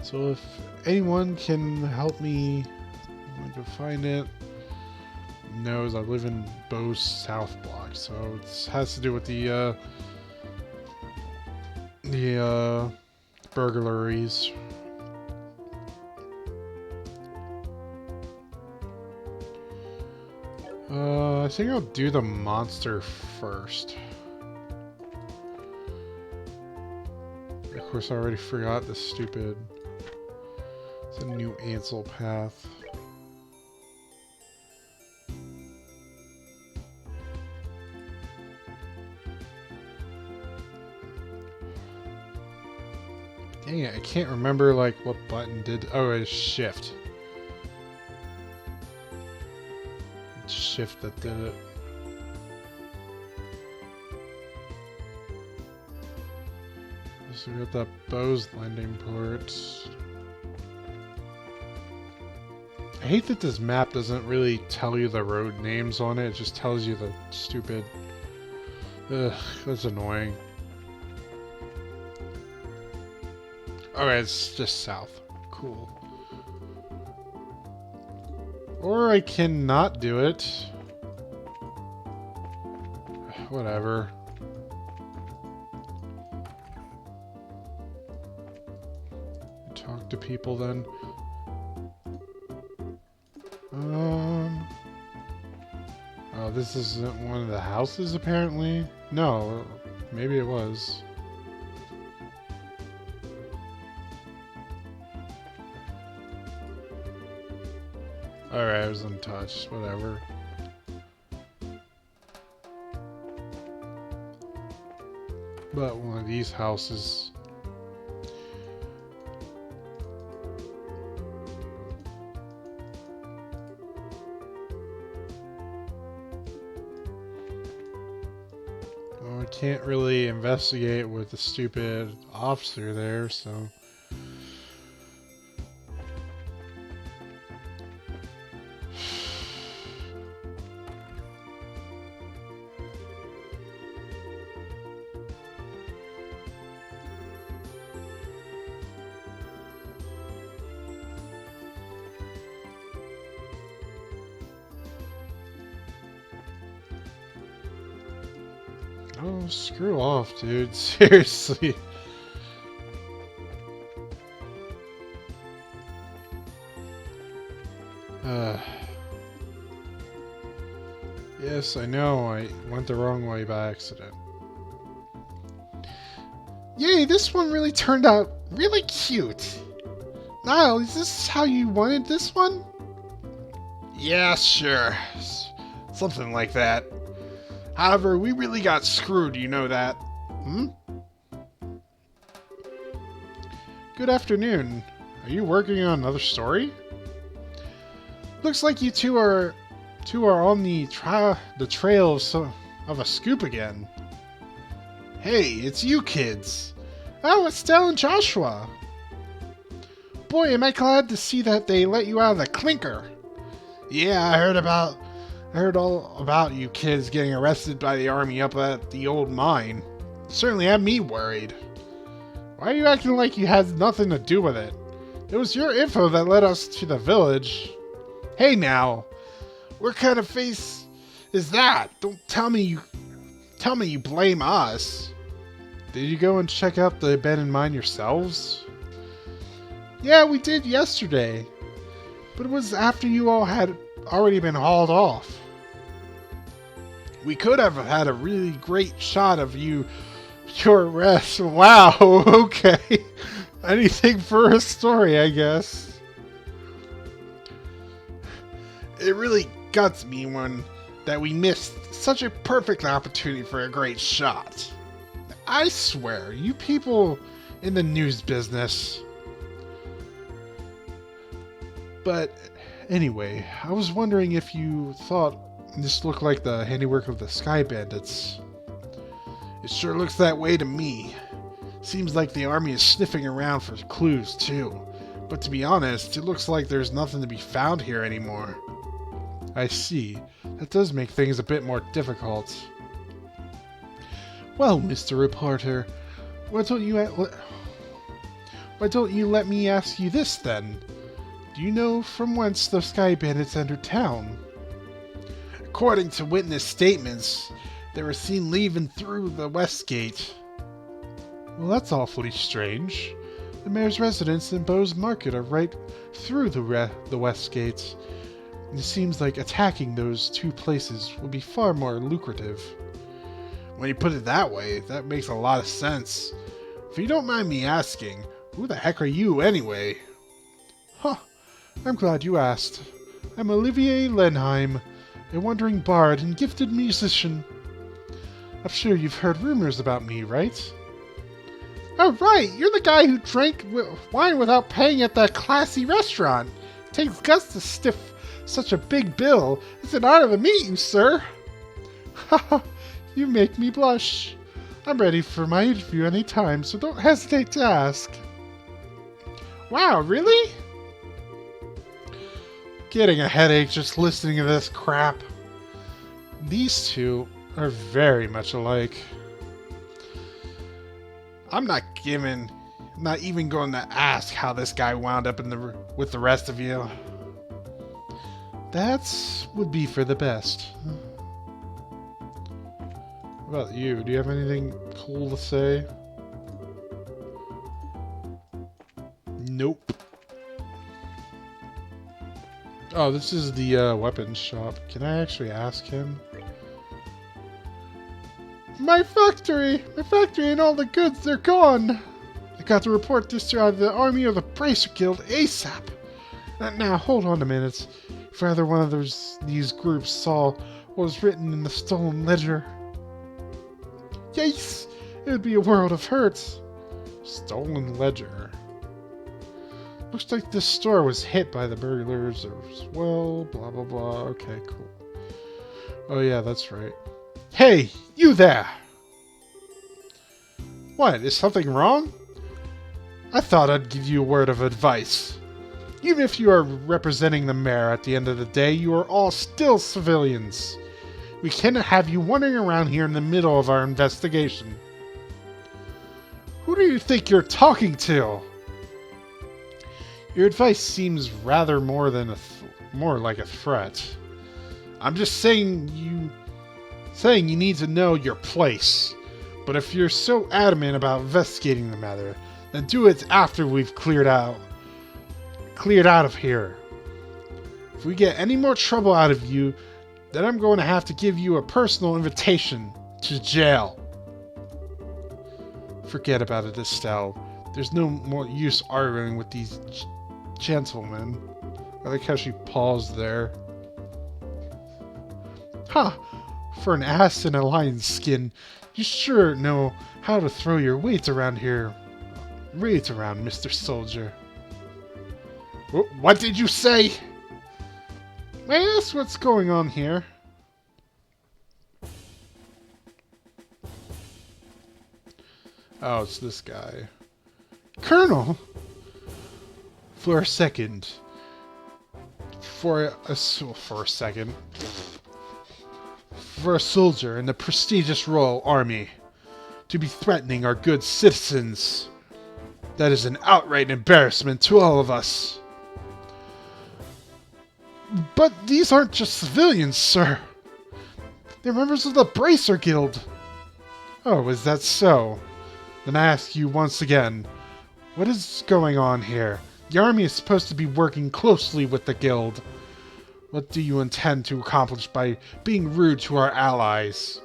So if anyone can help me find it, knows I live in Bo's South Block, so it has to do with the burglaries. I think I'll do the monster first. Of course, I already forgot the stupid... It's a New Ansel Path. Dang it, I can't remember like what button did... Oh, it's shift. It's shift that did it. So we got that Bo's landing port. I hate that this map doesn't really tell you the road names on it. It just tells you the stupid... Ugh, that's annoying. Alright, it's just south. Cool. Or I can not do it. Whatever. Talk to people then. Oh, this isn't one of the houses apparently? No, maybe it was. Alright, I was untouched, whatever. But one of these houses... Well, I can't really investigate with the stupid officer there, so... Oh, screw off, dude. Seriously. Yes, I know. I went the wrong way by accident. Yay, this one really turned out really cute. Niall, is this how you wanted this one? Yeah, sure. Something like that. However, we really got screwed, you know that. Hmm? Good afternoon. Are you working on another story? Looks like you two are on the trail of a scoop again. Hey, it's you kids. Oh, Estelle and Joshua. Boy, am I glad to see that they let you out of the clinker. Yeah, I heard all about you kids getting arrested by the army up at the old mine. Certainly had me worried. Why are you acting like you had nothing to do with it? It was your info that led us to the village. Hey now, what kind of face is that? Don't tell me you blame us. Did you go and check out the abandoned mine yourselves? Yeah, we did yesterday. But it was after you all had already been hauled off. We could have had a really great shot of your arrest. Wow, okay. Anything for a story, I guess. It really guts me that we missed such a perfect opportunity for a great shot. I swear, you people in the news business. But anyway, I was wondering if you thought this looked like the handiwork of the Sky Bandits. It sure looks that way to me. Seems like the army is sniffing around for clues too. But to be honest, it looks like there's nothing to be found here anymore. I see. That does make things a bit more difficult. Well, Mr. Reporter, why don't you let me ask you this then? Do you know from whence the Sky Bandits entered town? According to witness statements, they were seen leaving through the west gate. Well, that's awfully strange. The mayor's residence and Bow's Market are right through the west gate. It seems like attacking those two places would be far more lucrative. When you put it that way, that makes a lot of sense. If you don't mind me asking, who the heck are you anyway? Huh, I'm glad you asked. I'm Olivier Lenheim, a wandering bard and gifted musician. I'm sure you've heard rumors about me, right? Oh right, you're the guy who drank wine without paying at that classy restaurant. Takes guts to stiff such a big bill. It's an honor to meet you, sir. Haha. You make me blush. I'm ready for my interview any time, so don't hesitate to ask. Wow, really? Getting a headache just listening to this crap. These two are very much alike. I'm not even going to ask how this guy wound up with the rest of you. That would be for the best. What about you? Do you have anything cool to say? Nope. Oh, this is the weapons shop. Can I actually ask him? My factory and all the goods, they're gone. I got to report this to the army of the Bracer Guild ASAP. Now, hold on a minute. If either one of these groups saw what was written in the stolen ledger, yes, it would be a world of hurt. Stolen ledger. Looks like this store was hit by the burglars as well, blah blah blah. Okay, cool. Oh yeah, that's right. Hey, you there! What, is something wrong? I thought I'd give you a word of advice. Even if you are representing the mayor at the end of the day, you are all still civilians. We cannot have you wandering around here in the middle of our investigation. Who do you think you're talking to? Your advice seems rather more like a threat. I'm just saying you need to know your place. But if you're so adamant about investigating the matter, then do it after we've cleared out of here. If we get any more trouble out of you, then I'm going to have to give you a personal invitation to jail. Forget about it, Estelle. There's no more use arguing with these gentlemen. I like how she paused there. Ha! For an ass in a lion's skin, you sure know how to throw your weight around here. Weight around, Mr. Soldier. What did you say? May I ask what's going on here? Oh, it's this guy. Colonel! For a second. For a soldier in the prestigious Royal Army to be threatening our good citizens. That is an outright embarrassment to all of us. But these aren't just civilians, sir. They're members of the Bracer Guild. Oh, is that so? Then I ask you once again, what is going on here? The army is supposed to be working closely with the guild. What do you intend to accomplish by being rude to our allies?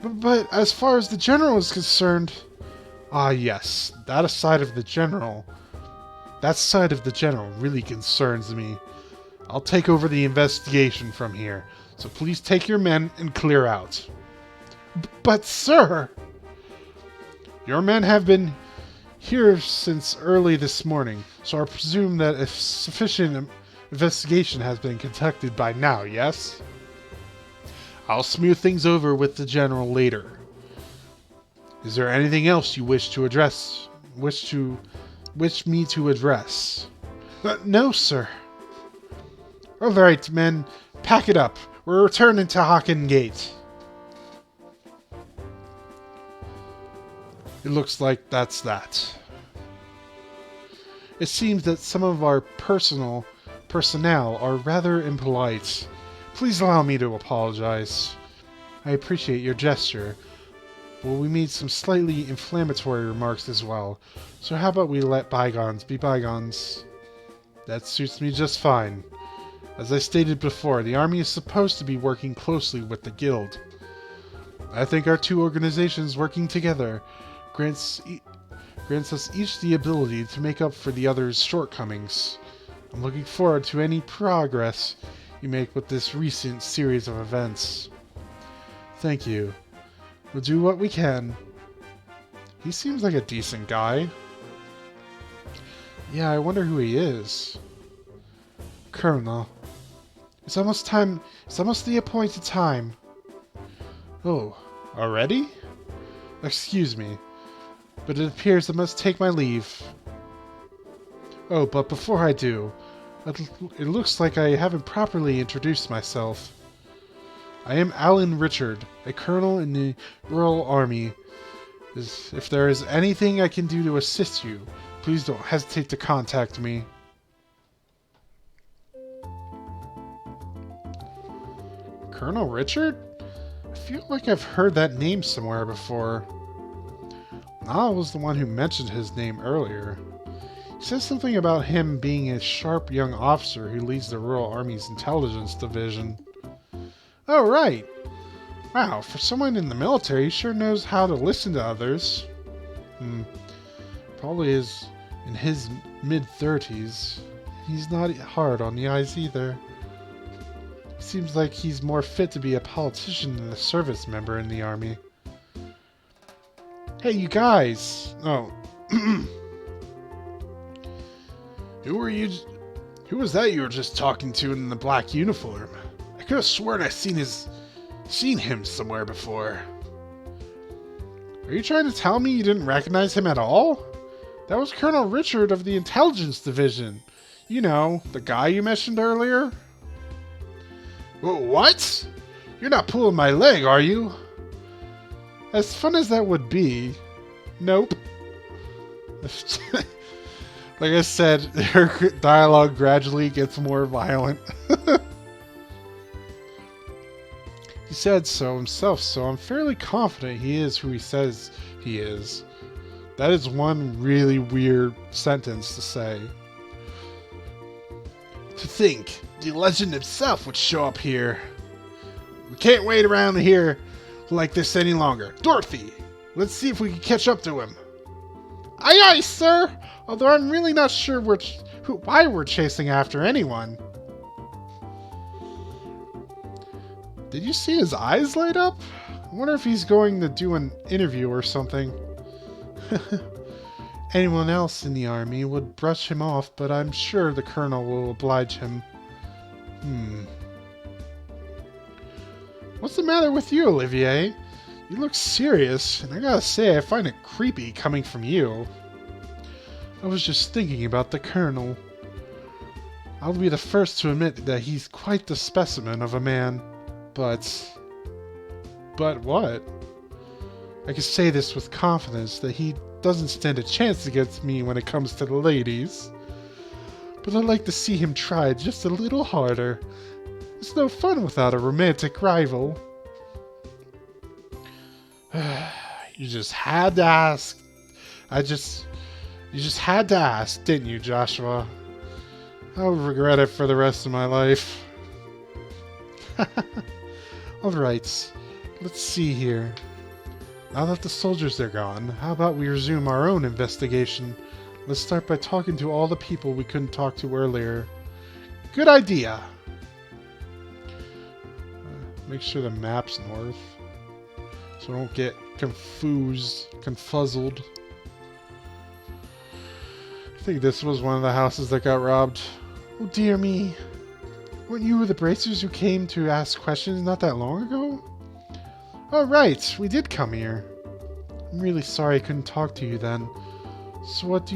But as far as the general is concerned... Ah yes, that side of the general really concerns me. I'll take over the investigation from here, so please take your men and clear out. But sir! Your men have been here since early this morning, so I presume that a sufficient investigation has been conducted by now, yes? I'll smooth things over with the general later. Is there anything else you wish me to address? No, sir. All right, men, pack it up. We're returning to Hocken Gate. It looks like that's that. It seems that some of our personnel are rather impolite. Please allow me to apologize. I appreciate your gesture. Well, we made some slightly inflammatory remarks as well, so how about we let bygones be bygones? That suits me just fine. As I stated before, the army is supposed to be working closely with the guild. I think our two organizations working together grants us each the ability to make up for the other's shortcomings. I'm looking forward to any progress you make with this recent series of events. Thank you. We'll do what we can. He seems like a decent guy. Yeah, I wonder who he is. Colonel. It's almost time. It's almost the appointed time. Oh, already? Excuse me, but it appears I must take my leave. Oh, but before I do, it looks like I haven't properly introduced myself. I am Alan Richard, a colonel in the Royal Army. If there is anything I can do to assist you, please don't hesitate to contact me. Colonel Richard? I feel like I've heard that name somewhere before. Nala was the one who mentioned his name earlier. He says something about him being a sharp young officer who leads the Royal Army's intelligence division. Oh, right. Wow, for someone in the military, he sure knows how to listen to others. Probably is in his mid-30s. He's not hard on the eyes either. Seems like he's more fit to be a politician than a service member in the army. Hey, you guys! Oh. Who were you? Who was that you were just talking to in the black uniform? I could have sworn I seen him somewhere before. Are you trying to tell me you didn't recognize him at all? That was Colonel Richard of the Intelligence Division. You know, the guy you mentioned earlier. What? You're not pulling my leg, are you? As fun as that would be, nope. Like I said, their dialogue gradually gets more violent. He said so himself, so I'm fairly confident he is who he says he is. That is one really weird sentence to say. To think, the legend himself would show up here. We can't wait around here like this any longer. Dorothy, let's see if we can catch up to him. Aye aye, sir! Although I'm really not sure why we're chasing after anyone. Did you see his eyes light up? I wonder if he's going to do an interview or something. Anyone else in the army would brush him off, but I'm sure the colonel will oblige him. What's the matter with you, Olivier? You look serious, and I gotta say I find it creepy coming from you. I was just thinking about the colonel. I'll be the first to admit that he's quite the specimen of a man, but what? I can say this with confidence that he doesn't stand a chance against me when it comes to the ladies. But I'd like to see him try just a little harder. It's no fun without a romantic rival. You just had to ask. You just had to ask, didn't you, Joshua? I'll regret it for the rest of my life. Alright, let's see here. Now that the soldiers are gone, how about we resume our own investigation? Let's start by talking to all the people we couldn't talk to earlier. Good idea! Make sure the map's north, so I don't get confuzzled. I think this was one of the houses that got robbed. Oh dear me. Weren't you the bracers who came to ask questions not that long ago? Oh right, we did come here. I'm really sorry I couldn't talk to you then. So what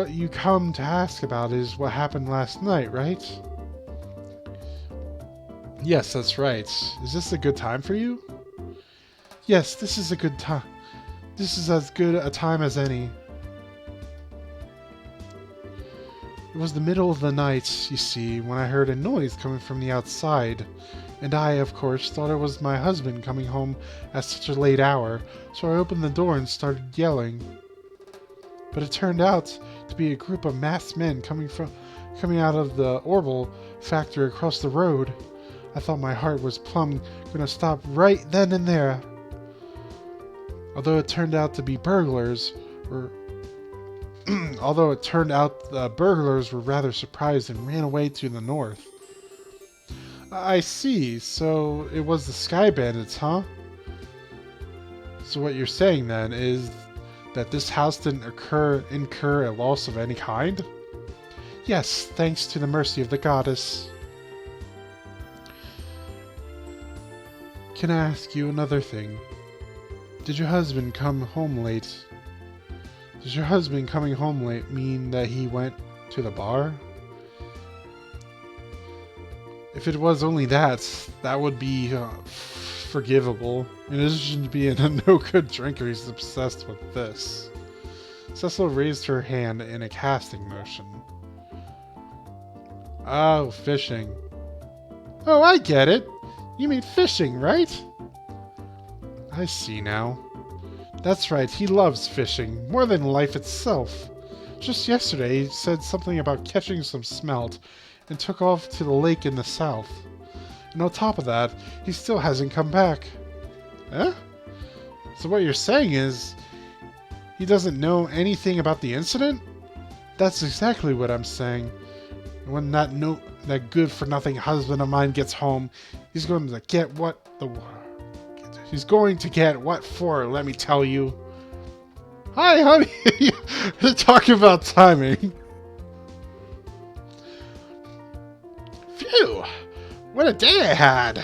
you come to ask about is what happened last night, right? Yes, that's right. Is this a good time for you? Yes, this is a good time. This is as good a time as any. It was the middle of the night, you see, when I heard a noise coming from the outside. And I, of course, thought it was my husband coming home at such a late hour, so I opened the door and started yelling. But it turned out to be a group of masked men coming out of the Orbital factory across the road. I thought my heart was plumb gonna stop right then and there. Although it turned out the burglars were rather surprised and ran away to the north. I see. So it was the Sky Bandits, huh? So what you're saying then is that this house didn't incur a loss of any kind? Yes, thanks to the mercy of the goddess. Can I ask you another thing? Did your husband come home late? Does your husband coming home late mean that he went to the bar? If it was only that, that would be forgivable. In addition to being a no-good drinker, he's obsessed with this. Cecil raised her hand in a casting motion. Oh, fishing. Oh, I get it. You mean fishing, right? I see now. That's right, he loves fishing, more than life itself. Just yesterday, he said something about catching some smelt, and took off to the lake in the south. And on top of that, he still hasn't come back. Eh? So what you're saying is, he doesn't know anything about the incident? That's exactly what I'm saying. And when that good-for-nothing husband of mine gets home, he's going to get what for, let me tell you. Hi, honey! You're talking about timing. Phew! What a day I had!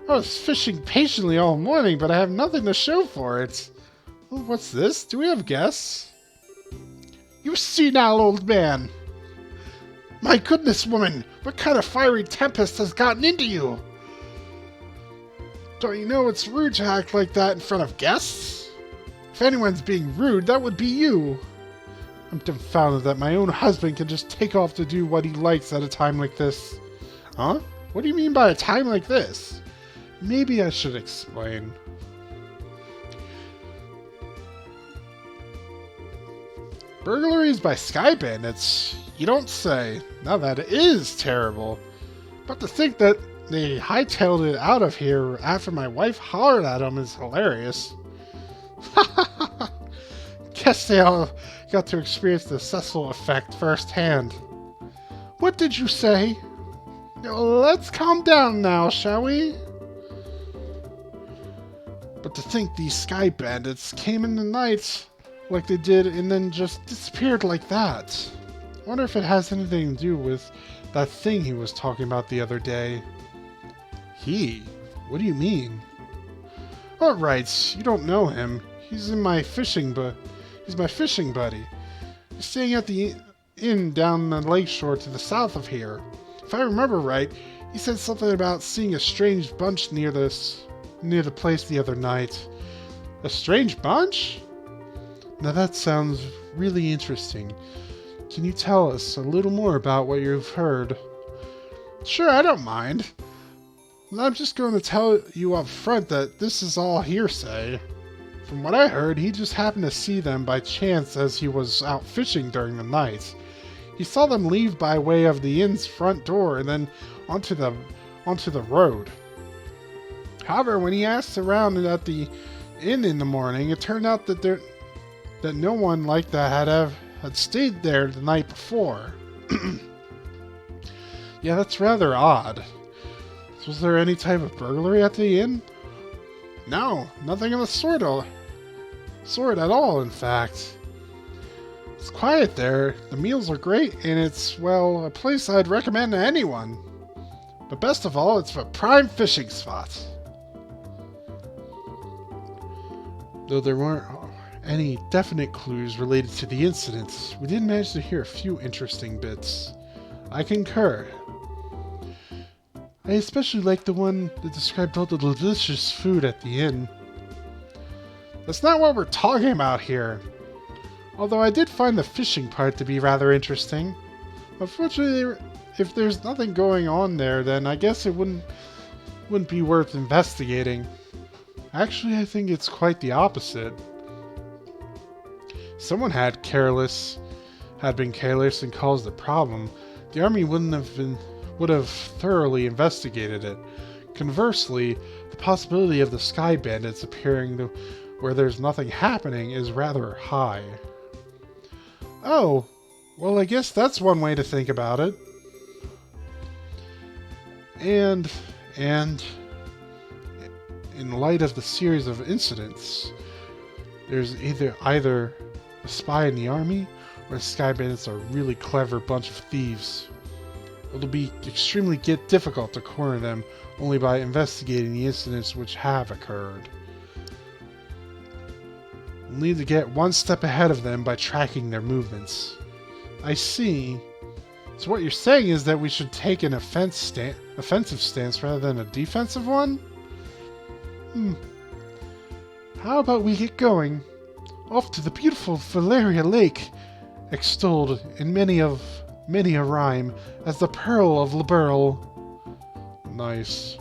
I was fishing patiently all morning, but I have nothing to show for it. Oh, what's this? Do we have guests? You senile old man! My goodness, woman! What kind of fiery tempest has gotten into you? Don't you know it's rude to act like that in front of guests? If anyone's being rude, that would be you. I'm dumbfounded that my own husband can just take off to do what he likes at a time like this. Huh? What do you mean by a time like this? Maybe I should explain. Burglaries by Sky Bandits? You don't say. Now that is terrible. But to think that they hightailed it out of here after my wife hollered at them is hilarious. Guess they all got to experience the Cecil effect firsthand. What did you say? Let's calm down now, shall we? But to think these sky bandits came in the night like they did and then just disappeared like that. I wonder if it has anything to do with that thing he was talking about the other day. He? What do you mean? Oh, right, you don't know him. He's my fishing buddy. He's staying at the inn down the lakeshore to the south of here. If I remember right, he said something about seeing a strange bunch near the place the other night. A strange bunch? Now that sounds really interesting. Can you tell us a little more about what you've heard? Sure, I don't mind. I'm just going to tell you up front that this is all hearsay. From what I heard, he just happened to see them by chance as he was out fishing during the night. He saw them leave by way of the inn's front door and then onto the road. However, when he asked around at the inn in the morning, it turned out that no one like that had stayed there the night before. Yeah, that's rather odd. Was there any type of burglary at the inn? No, nothing of the sort at all, in fact. It's quiet there, the meals are great, and it's, well, a place I'd recommend to anyone. But best of all, it's a prime fishing spot. Though there weren't any definite clues related to the incidents, we did manage to hear a few interesting bits. I concur. I especially like the one that described all the delicious food at the inn. That's not what we're talking about here. Although I did find the fishing part to be rather interesting. Unfortunately, if there's nothing going on there, then I guess it wouldn't be worth investigating. Actually, I think it's quite the opposite. Someone had been careless and caused the problem. The army would have thoroughly investigated it. Conversely, the possibility of the sky bandits appearing where there's nothing happening is rather high. Oh, well, I guess that's one way to think about it. And in light of the series of incidents, there's either a spy in the army or the sky bandits are a really clever bunch of thieves. It'll be extremely difficult to corner them only by investigating the incidents which have occurred. We'll need to get one step ahead of them by tracking their movements. I see. So what you're saying is that we should take an offensive stance rather than a defensive one? How about we get going? Off to the beautiful Valeria Lake, extolled in many a rhyme as the Pearl of Liberl. Nice.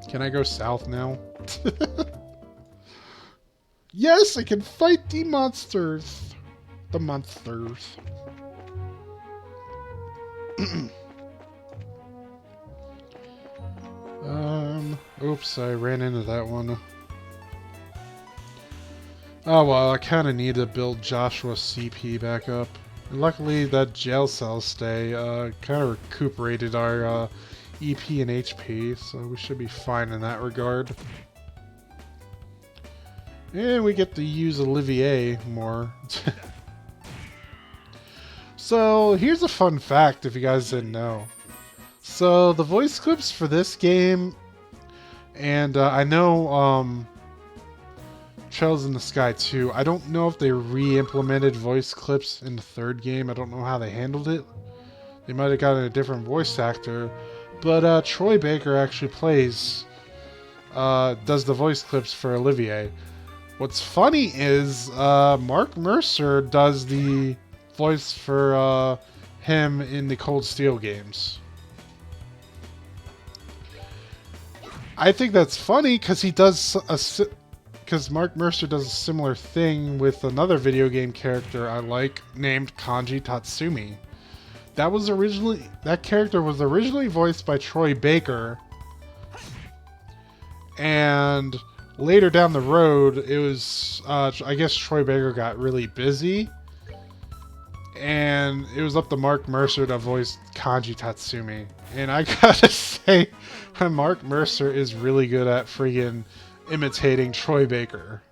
Can I go south now? Yes, I can fight the monsters. The monsters. Oops, I ran into that one. Oh well, I kind of need to build Joshua's CP back up. And luckily, that jail cell stay kind of recuperated our EP and HP, so we should be fine in that regard. And we get to use Olivier more. So, here's a fun fact if you guys didn't know. So, the voice clips for this game, and I know Trails in the Sky 2, I don't know if they re-implemented voice clips in the third game. I don't know how they handled it. They might have gotten a different voice actor. But Troy Baker actually does the voice clips for Olivier. What's funny is Mark Mercer does the voice for him in the Cold Steel games. I think that's funny because because Mark Mercer does a similar thing with another video game character I like named Kanji Tatsumi. That character was originally voiced by Troy Baker, and later down the road, it was I guess Troy Baker got really busy, And it was up to Mark Mercer to voice Kanji Tatsumi. And I gotta say, Mark Mercer is really good at friggin' imitating Troy Baker.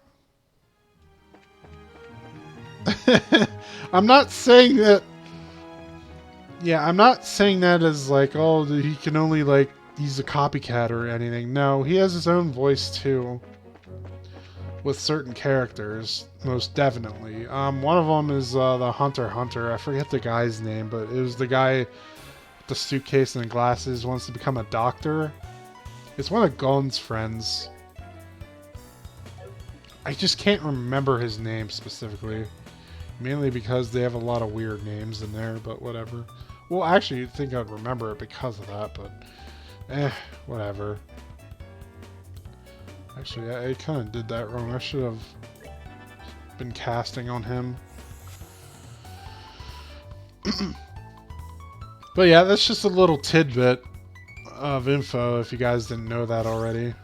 I'm not saying that... Yeah, I'm not saying that as like, oh, he can only like, he's a copycat or anything. No, he has his own voice too. With certain characters, most definitely. One of them is the Hunter x Hunter. I forget the guy's name, but it was the guy with the suitcase and the glasses, wants to become a doctor. It's one of Gon's friends. I just can't remember his name specifically. Mainly because they have a lot of weird names in there, but whatever. Well, actually, you'd think I'd remember it because of that, but whatever. Actually, I kind of did that wrong. I should have been casting on him. But yeah, that's just a little tidbit of info if you guys didn't know that already.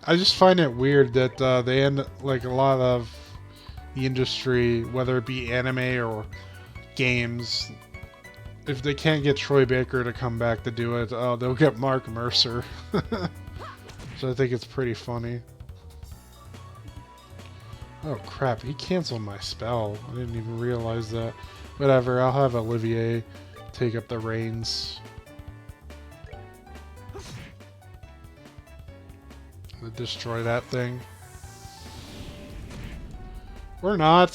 I just find it weird that they end, like, a lot of the industry, whether it be anime or games, if they can't get Troy Baker to come back to do it, they'll get Mark Mercer. So I think it's pretty funny. Oh crap, he canceled my spell. I didn't even realize that. Whatever, I'll have Olivier take up the reins. Destroy that thing. Or not.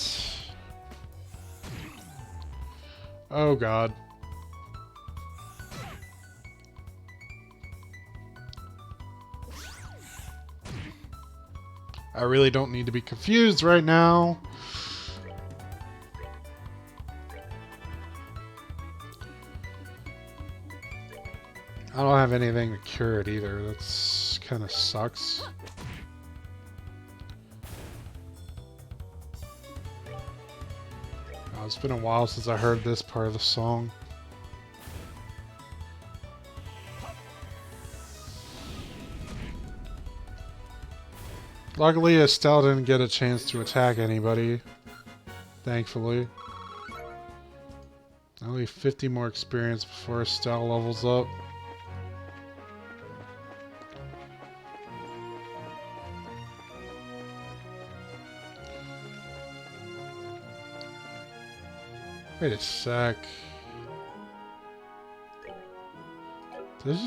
Oh god. I really don't need to be confused right now. I don't have anything to cure it either. That's kind of sucks. Oh, it's been a while since I heard this part of the song. Luckily, Estelle didn't get a chance to attack anybody. Thankfully. Only 50 more experience before Estelle levels up. Wait a sec. Did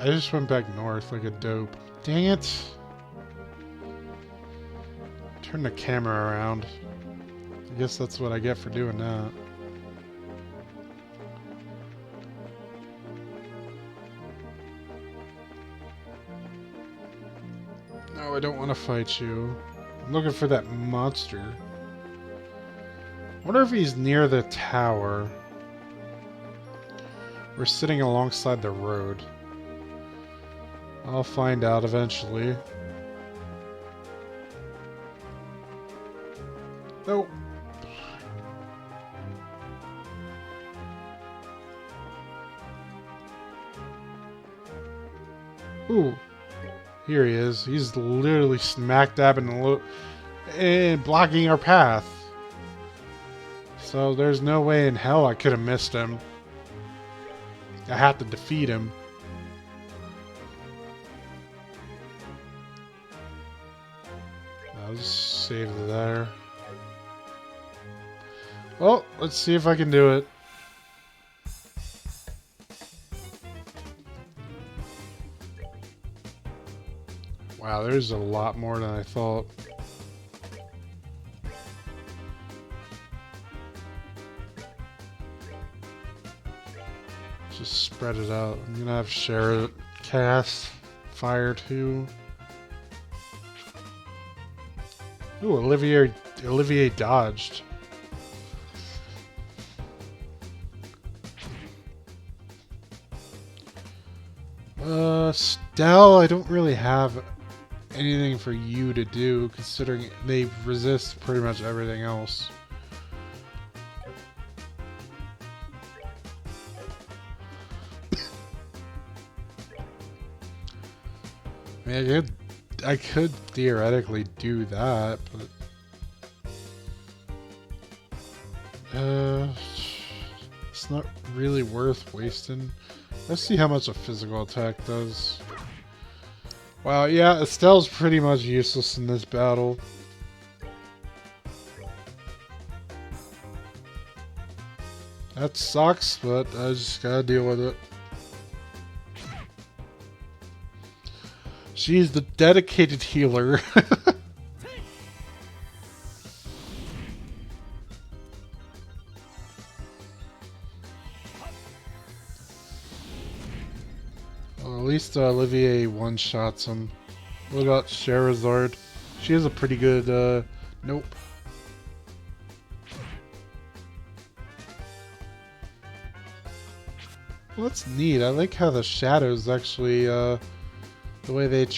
I just went back north like a dope. Dang it. Turn the camera around. I guess that's what I get for doing that. No, I don't want to fight you. I'm looking for that monster. I wonder if he's near the tower. We're sitting alongside the road. I'll find out eventually. Nope. Ooh. Here he is. He's literally smack dab in the and blocking our path. So there's no way in hell I could have missed him. I have to defeat him. I'll just save it there. Well, let's see if I can do it. Wow, there's a lot more than I thought. Just spread it out. I'm gonna have share it, cast, fire too. Ooh, Olivier dodged. Stell, I don't really have anything for you to do, considering they resist pretty much everything else. I mean, I could theoretically do that, but It's not really worth wasting. Let's see how much a physical attack does. Wow, yeah, Estelle's pretty much useless in this battle. That sucks, but I just gotta deal with it. She's the dedicated healer. Well, at least Olivier one-shots him. What about Charizard? She has a pretty good, nope. Well, that's neat. I like how the shadows actually, the way they the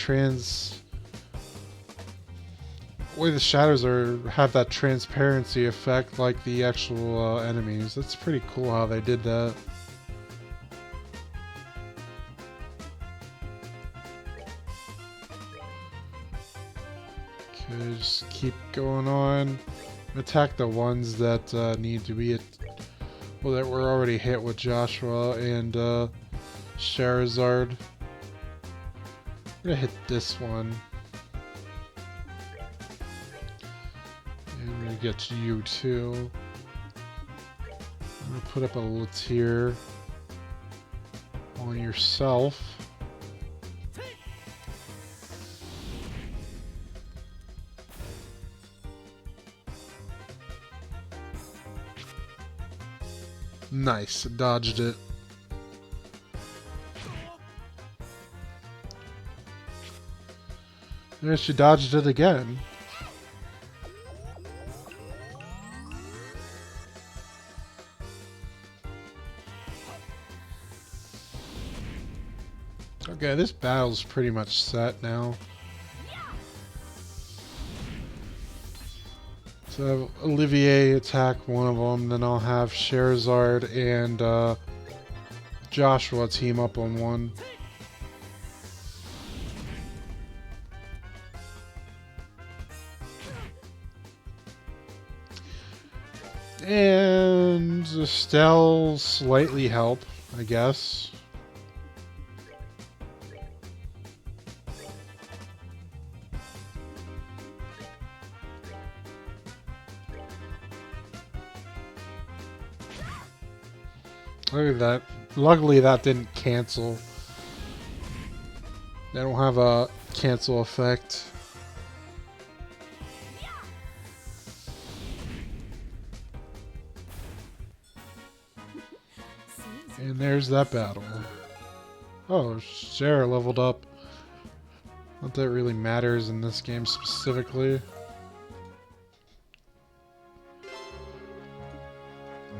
shadows have that transparency effect like the actual enemies. That's pretty cool how they did that. Okay, just keep going on. Attack the ones that need to be well, that were already hit with Joshua and Charizard. I'm gonna hit this one. And I'm gonna get to you too. I'm gonna put up a little tier on yourself. Nice, dodged it. Yeah, she dodged it again. Okay, this battle's pretty much set now. So I have Olivier attack one of them, then I'll have Charizard and Joshua team up on one. And Estelle slightly help, I guess. Look at that. Luckily that didn't cancel. They don't have a cancel effect. And there's that battle. Oh, Cher leveled up. Not that it really matters in this game specifically.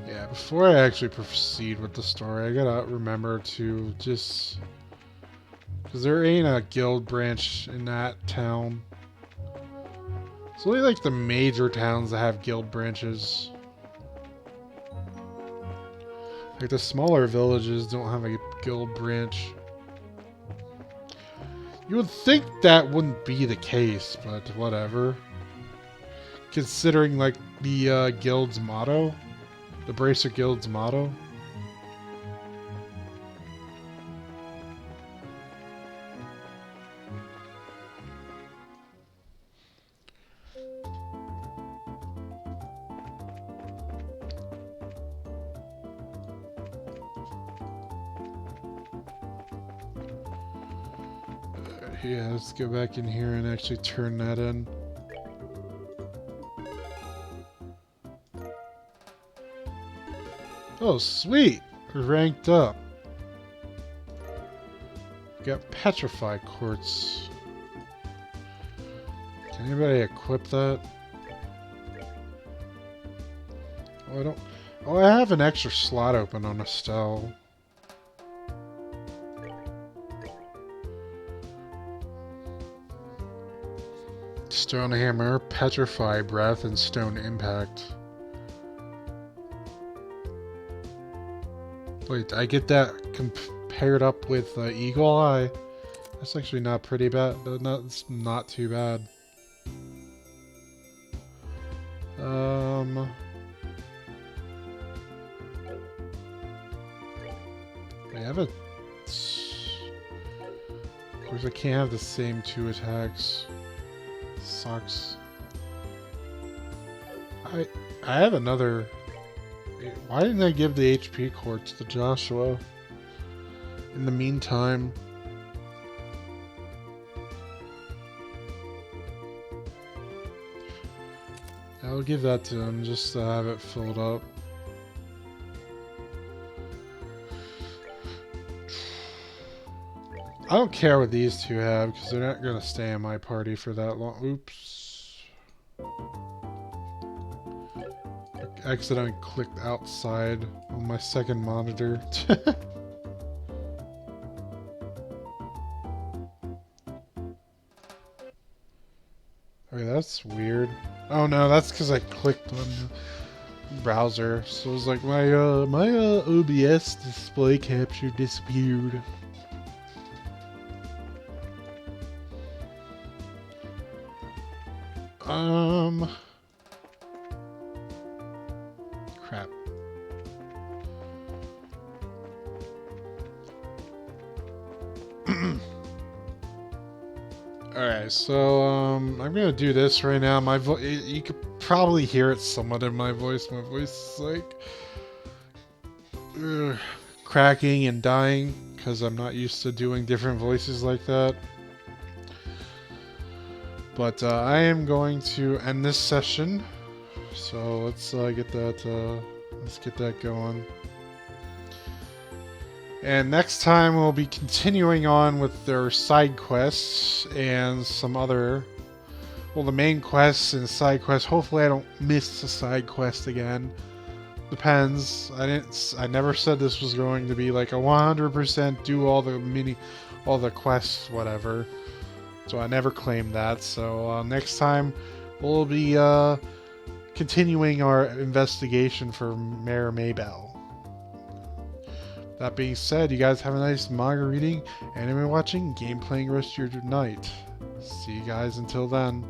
Yeah, before I actually proceed with the story, I gotta remember to just... because there ain't a guild branch in that town. It's only like the major towns that have guild branches. Like the smaller villages don't have a guild branch. You would think that wouldn't be the case, but whatever. Considering like the guild's motto. The Bracer Guild's motto. Yeah, let's go back in here and actually turn that in. Oh, sweet! We're ranked up. Got Petrify Quartz. Can anybody equip that? Oh, I don't... Oh, I have an extra slot open on Estelle. Stone Hammer, Petrify Breath, and Stone Impact. Wait, I get that paired up with Eagle Eye. That's actually not pretty bad. It's not too bad. have a... Of course, I can't have the same 2 attacks. Sucks. I have another... Why didn't I give the HP quartz to Joshua? In the meantime... I'll give that to him just to have it filled up. I don't care what these 2 have because they're not going to stay in my party for that long. Oops. I accidentally clicked outside on my second monitor. Okay, that's weird. Oh no, that's because I clicked on the browser. So it was like my OBS display capture disappeared. Crap. Alright, so, I'm gonna do this right now. My you could probably hear it somewhat in my voice. My voice is like... cracking and dying, because I'm not used to doing different voices like that. But, I am going to end this session. So, let's get that going. And next time we'll be continuing on with their side quests and some other, well, the main quests and side quests. Hopefully I don't miss a side quest again. Depends. I never said this was going to be like a 100% do all the quests, whatever. So I never claimed that. So next time we'll be continuing our investigation for Mayor Maybell. That being said, you guys have a nice manga reading, anime watching, game playing rest of your night. See you guys until then.